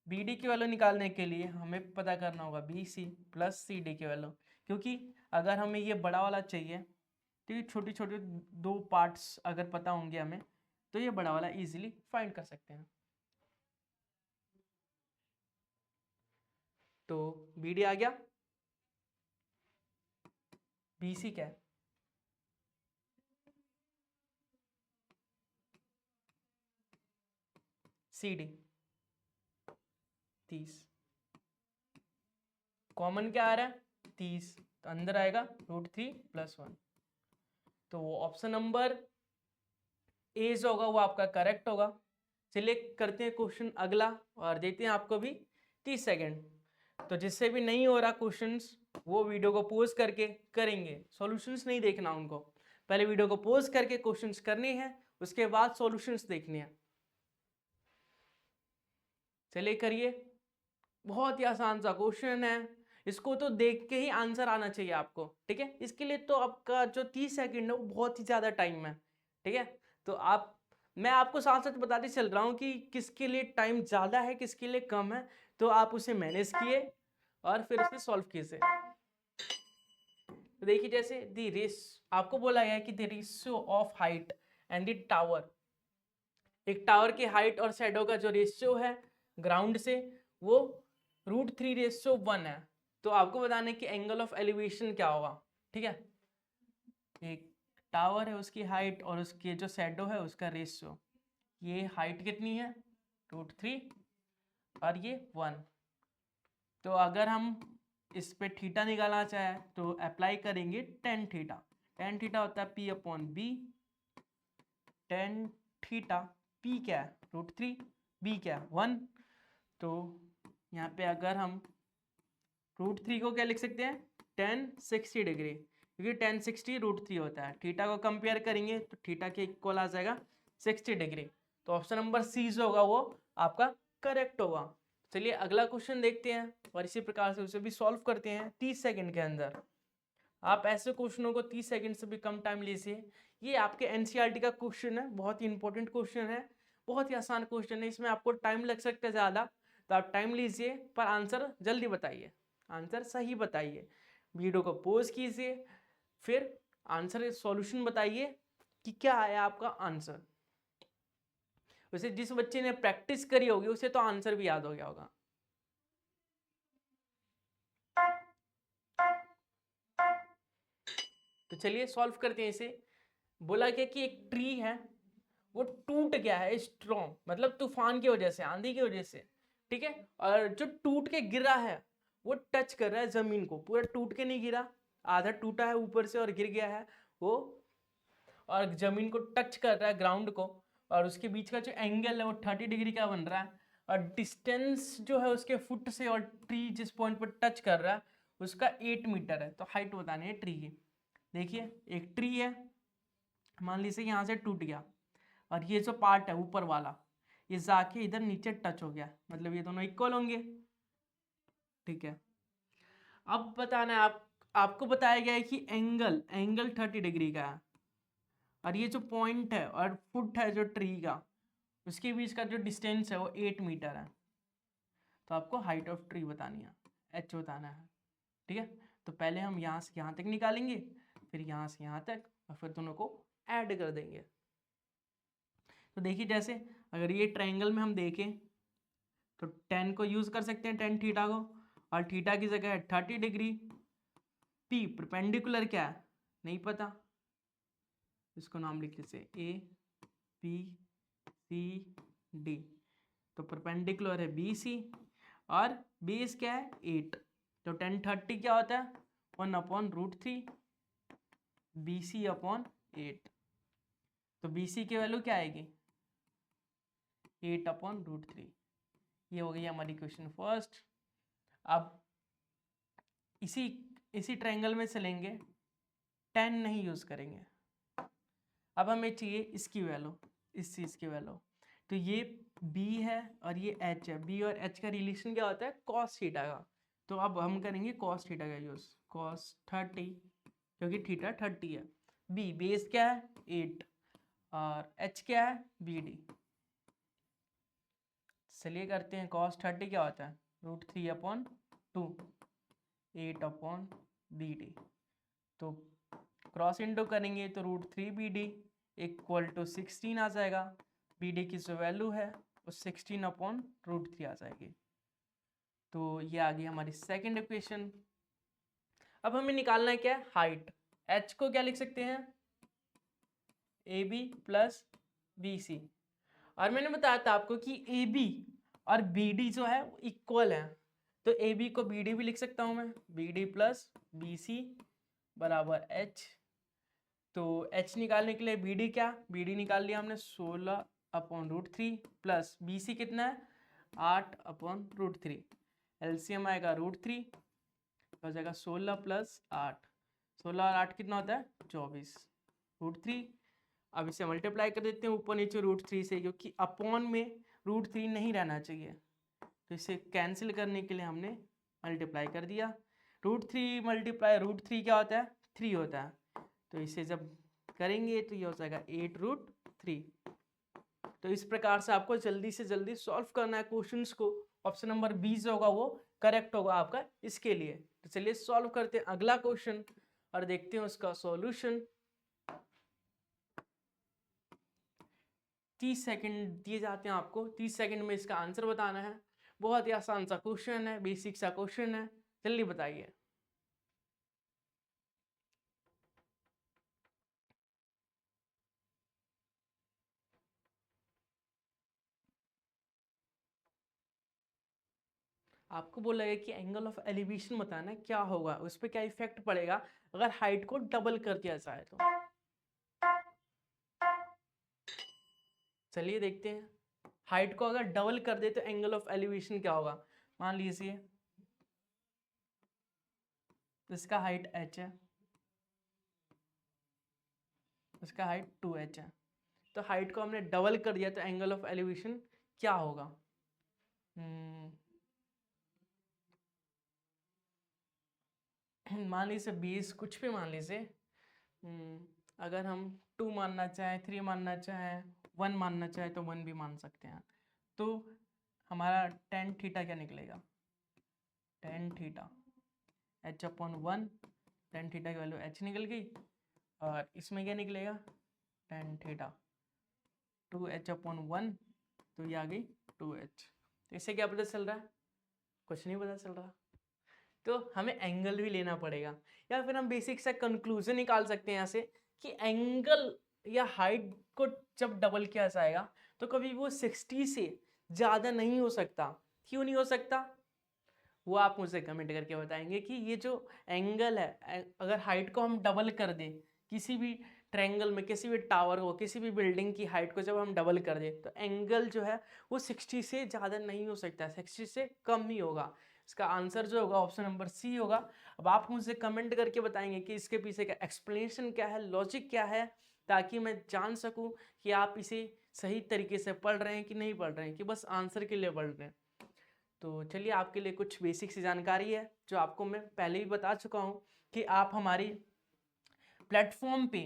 BD की वैल्यू निकालने के लिए हमें पता करना होगा BC प्लस CD की वैल्यू, क्योंकि अगर हमें ये बड़ा वाला चाहिए तो ये छोटी छोटी दो पार्ट्स अगर पता होंगे हमें तो ये बड़ा वाला इजीली फाइंड कर सकते हैं। तो BD आ गया, BC क्या है CD 30, कॉमन क्या आ रहा है 30, तो अंदर आएगा √3 + 1। तो वो ऑप्शन नंबर ए जो होगा वो आपका करेक्ट होगा। चलिए करते हैं क्वेश्चन अगला और देते हैं आपको भी 30 सेकेंड। तो जिससे भी नहीं हो रहा क्वेश्चंस वो वीडियो को पॉज करके करेंगे, सॉल्यूशंस नहीं देखना उनको, पहले वीडियो को पॉज करके क्वेश्चंस करने हैं उसके बाद सॉल्यूशंस देखने हैं। चलिए करिए, बहुत ही आसान सा क्वेश्चन है, इसको तो देख के ही आंसर आना चाहिए आपको। ठीक है, इसके लिए तो आपका जो 30 सेकंड है वो बहुत ही ज़्यादा टाइम है। ठीक है, तो मैं आपको साथ साथ बताते चल रहा हूँ कि किसके लिए टाइम ज़्यादा है किसके लिए कम है, तो आप उसे मैनेज किए और फिर उसे सॉल्व कीजिए। तो देखिए जैसे द रेस आपको बोला गया है कि the ratio of height and the tower, एक टावर की हाइट और शैडो का जो रेशियो है ग्राउंड से वो √3:1 है। तो आपको बताना है कि एंगल ऑफ एलिवेशन क्या होगा। ठीक है, एक टावर है उसकी हाइट और उसकी जो शैडो है उसका रेशियो, ये हाइट कितनी है √3 और ये 1। तो अगर हम इस पे थीटा निकालना चाहे तो अप्लाई करेंगे tan थीटा। tan थीटा होता है P/B, tan थीटा P क्या है √3, B क्या है 1। तो यहाँ पे अगर हम √3 को क्या लिख सकते हैं tan 60 डिग्री, क्योंकि tan 60 √3 होता है। थीटा को कंपेयर करेंगे तो थीटा के इक्वल आ जाएगा 60 डिग्री। तो ऑप्शन नंबर सी जो होगा वो आपका करेक्ट होगा। चलिए अगला क्वेश्चन देखते हैं और इसी प्रकार से उसे भी सॉल्व करते हैं 30 सेकंड के अंदर। आप ऐसे क्वेश्चनों को 30 सेकंड से भी कम टाइम लीजिए। ये आपके एनसीईआरटी का क्वेश्चन है, बहुत ही इंपॉर्टेंट क्वेश्चन है, बहुत ही आसान क्वेश्चन है, इसमें आपको टाइम लग सकता है ज़्यादा, तो आप टाइम लीजिए पर आंसर जल्दी बताइए, आंसर सही बताइए। वीडियो को पॉज कीजिए फिर आंसर सॉल्यूशन बताइए कि क्या आया आपका आंसर। वैसे जिस बच्चे ने प्रैक्टिस करी होगी उसे तो आंसर भी याद हो गया होगा। तो चलिए सॉल्व करते हैं इसे। बोला गया कि एक ट्री है वो टूट गया है स्ट्रॉन्ग, मतलब तूफान की वजह से, आंधी की वजह से। ठीक है, और जो टूट के गिरा है वो टच कर रहा है जमीन को, पूरा टूट के नहीं गिरा, आधा टूटा है ऊपर से और गिर गया है वो, और जमीन को टच कर रहा है ग्राउंड को, और उसके बीच का जो एंगल है वो 30 डिग्री का बन रहा है, और डिस्टेंस जो है उसके फुट से और ट्री जिस पॉइंट पर टच कर रहा है उसका 8 मीटर है। तो हाइट बतानी है ट्री की। देखिए एक ट्री है, मान लीजिए यहाँ से टूट गया और ये जो पार्ट है ऊपर वाला ये जाके इधर नीचे टच हो गया, मतलब ये दोनों इक्वल होंगे। ठीक है, अब बताना है आपको बताया गया है कि एंगल 30 डिग्री का है, और ये जो पॉइंट है और फुट है जो ट्री का उसके बीच का जो डिस्टेंस है वो 8 मीटर है। तो आपको हाइट ऑफ ट्री बतानी है, एच बताना है। ठीक है, तो पहले हम यहाँ से यहाँ तक निकालेंगे, फिर यहाँ से यहाँ तक, और फिर दोनों को ऐड कर देंगे। तो देखिए जैसे अगर ये ट्रायंगल में हम देखें तो 10 को यूज कर सकते हैं, tan थीटा को, और थीटा की जगह है 30 डिग्री। P परपेंडिकुलर क्या है नहीं पता, इसको नाम लिख लीजिए A B C D। तो परपेंडिकुलर है BC और बेस क्या है 8, तो 1030 क्या होता है 1/√3 BC अपॉन 8। तो BC की वैल्यू क्या आएगी 8/√3। ये हो गई हमारी क्वेश्चन फर्स्ट। अब इसी ट्रायंगल में चलेंगे, 10 नहीं यूज करेंगे। अब हमें चाहिए इसकी वैल्यू, इस चीज की वैल्यू। तो ये B है और ये H है। B और H का रिलेशन क्या होता है cos थीटा का। तो अब हम करेंगे cos थीटा का यूज, cos 30, क्योंकि थीटा 30 है। B बेस क्या है 8 और H क्या है BD। चलिए करते हैं, cos 30 क्या होता है √3/2 8/BD। तो क्रॉस इंटू करेंगे तो √3BD इक्वल टू 16 आ जाएगा। BD की जो वैल्यू है वो 16/√3 आ जाएगी। तो ये आ गई हमारी सेकंड इक्वेशन। अब हमें निकालना है क्या है हाइट। H को क्या लिख सकते हैं AB प्लस BC। और मैंने बताया था आपको कि AB और BD जो है इक्वल है, तो AB को BD भी लिख सकता हूं मैं, BD प्लस BC बराबर H। तो H निकालने के लिए BD क्या, BD निकाल लिया हमने 16/√3 प्लस BC कितना है 8/√3। एलसीएम आएगा √3, हो जाएगा 16 प्लस 8, 16 और 8 कितना होता है 24 √3। अब इसे मल्टीप्लाई कर देते हैं ऊपर नीचे √3 से, क्योंकि अपॉन में √3 नहीं रहना चाहिए। तो इसे कैंसिल करने के लिए हमने मल्टीप्लाई कर दिया। √3 मल्टीप्लाई √3 क्या होता है 3 होता है। तो इसे जब करेंगे तो ये हो जाएगा 8√3। तो इस प्रकार से आपको जल्दी से जल्दी सॉल्व करना है क्वेश्चंस को। ऑप्शन नंबर बी जो होगा वो करेक्ट होगा आपका इसके लिए। तो चलिए सॉल्व करते हैं अगला क्वेश्चन और देखते हैं उसका सॉल्यूशन। 30 सेकंड दिए जाते हैं आपको, 30 सेकंड में इसका आंसर बताना है। बहुत ही आसान सा क्वेश्चन है, बेसिक सा क्वेश्चन है, जल्दी बताइए। आपको बोला गया कि एंगल ऑफ एलिवेशन बताना है, क्या होगा उस पर क्या इफेक्ट पड़ेगा अगर हाइट को डबल कर दिया जाए तो। चलिए देखते हैं, हाइट को अगर डबल कर दे तो एंगल ऑफ एलिवेशन क्या होगा। मान लीजिए इसका हाइट h है, इसका हाइट 2h है। तो हाइट को हमने डबल कर दिया तो एंगल ऑफ एलिवेशन क्या होगा। मान लीजिए बेस कुछ भी मान लीजिए, अगर हम 2 मानना चाहें, 3 मानना चाहें, 1 मानना चाहें तो 1 भी मान सकते हैं। तो हमारा tan थीटा क्या निकलेगा tan theta h/1, tan theta की वैल्यू h निकल गई। और इसमें क्या निकलेगा tan थीटा 2h/1, तो ये आ गई 2h। तो इससे क्या पता चल रहा है, कुछ नहीं पता चल रहा। तो हमें एंगल भी लेना पड़ेगा, या फिर हम बेसिक सा कंक्लूजन निकाल सकते हैं यहाँ से कि एंगल या हाइट को जब डबल किया जाएगा तो कभी वो 60 से ज़्यादा नहीं हो सकता। क्यों नहीं हो सकता वो आप मुझे कमेंट करके बताएंगे कि ये जो एंगल है, अगर हाइट को हम डबल कर दें किसी भी ट्रायंगल में, किसी भी टावर को, किसी भी बिल्डिंग की हाइट को जब हम डबल कर दें तो एंगल जो है वो 60 से ज़्यादा नहीं हो सकता, 60 से कम ही होगा। इसका आंसर जो होगा ऑप्शन नंबर सी होगा। अब आप मुझे कमेंट करके बताएंगे कि इसके पीछे का एक्सप्लेनेशन क्या है, लॉजिक क्या है, ताकि मैं जान सकूं कि आप इसे सही तरीके से पढ़ रहे हैं कि नहीं पढ़ रहे हैं, कि बस आंसर के लिए पढ़ रहे हैं। तो चलिए आपके लिए कुछ बेसिक सी जानकारी है जो आपको मैं पहले ही बता चुका हूँ कि आप हमारी प्लेटफॉर्म पे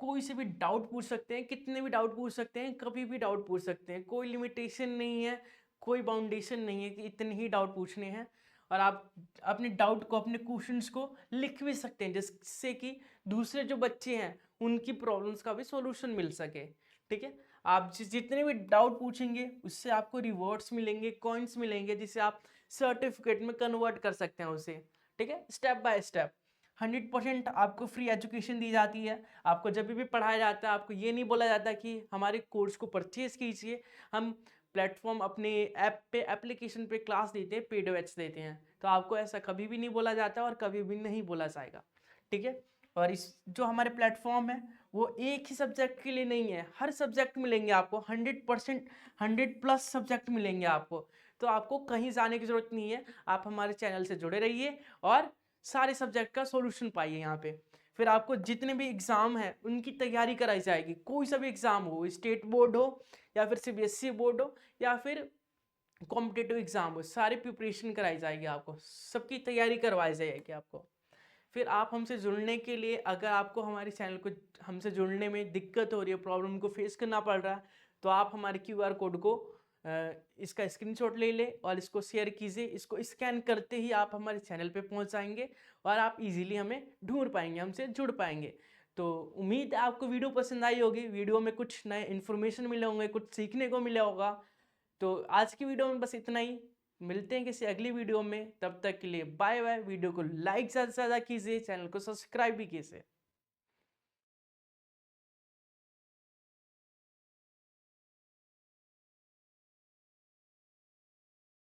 कोई से भी डाउट पूछ सकते हैं, कितने भी डाउट पूछ सकते हैं, कभी भी डाउट पूछ सकते हैं। कोई लिमिटेशन नहीं है, कोई बाउंडेशन नहीं है कि इतने ही डाउट पूछने हैं। और आप अपने डाउट को, अपने क्वेश्चंस को लिख भी सकते हैं, जिससे कि दूसरे जो बच्चे हैं उनकी प्रॉब्लम्स का भी सॉल्यूशन मिल सके। ठीक है, आप जितने भी डाउट पूछेंगे उससे आपको रिवॉर्ड्स मिलेंगे, कॉइन्स मिलेंगे, जिसे आप सर्टिफिकेट में कन्वर्ट कर सकते हैं उसे। ठीक है, स्टेप बाय स्टेप 100% आपको फ्री एजुकेशन दी जाती है। आपको जब भी पढ़ाया जाता है आपको ये नहीं बोला जाता कि हमारे कोर्स को परचेज कीजिए। हम प्लेटफॉर्म अपने ऐप पे एप्लीकेशन पे क्लास देते हैं, पेड बैच देते हैं, तो आपको ऐसा कभी भी नहीं बोला जाता और कभी भी नहीं बोला जाएगा, ठीक है। और इस जो हमारे प्लेटफॉर्म है वो एक ही सब्जेक्ट के लिए नहीं है, हर सब्जेक्ट मिलेंगे आपको 100%, 100+ सब्जेक्ट मिलेंगे आपको। तो आपको कहीं जाने की जरूरत नहीं है, आप हमारे चैनल से जुड़े रहिए और सारे सब्जेक्ट का सॉल्यूशन पाइए यहाँ पे। फिर आपको जितने भी एग्जाम है उनकी तैयारी कराई जाएगी, कोई सा भी एग्जाम हो, स्टेट बोर्ड हो या फिर सीबीएसई बोर्ड हो या फिर कॉम्पिटेटिव एग्जाम हो, सारी प्रिपरेशन कराई जाएगी आपको, सबकी तैयारी करवाई जाएगी आपको। फिर आप हमसे जुड़ने के लिए, अगर आपको हमारे चैनल को हमसे जुड़ने में दिक्कत हो रही है, प्रॉब्लम को फेस करना पड़ रहा है, तो आप हमारे QR कोड को इसका स्क्रीनशॉट ले ले और इसको शेयर कीजिए। इसको स्कैन करते ही आप हमारे चैनल पे पहुंच जाएंगे और आप इजीली हमें ढूंढ पाएंगे, हमसे जुड़ पाएंगे। तो उम्मीद है आपको वीडियो पसंद आई होगी, वीडियो में कुछ नए इन्फॉर्मेशन मिले होंगे, कुछ सीखने को मिला होगा। तो आज की वीडियो में बस इतना ही, मिलते हैं किसी अगली वीडियो में, तब तक के लिए बाय बाय। वीडियो को लाइक ज़्यादा से ज़्यादा कीजिए, चैनल को सब्सक्राइब भी कीजिए।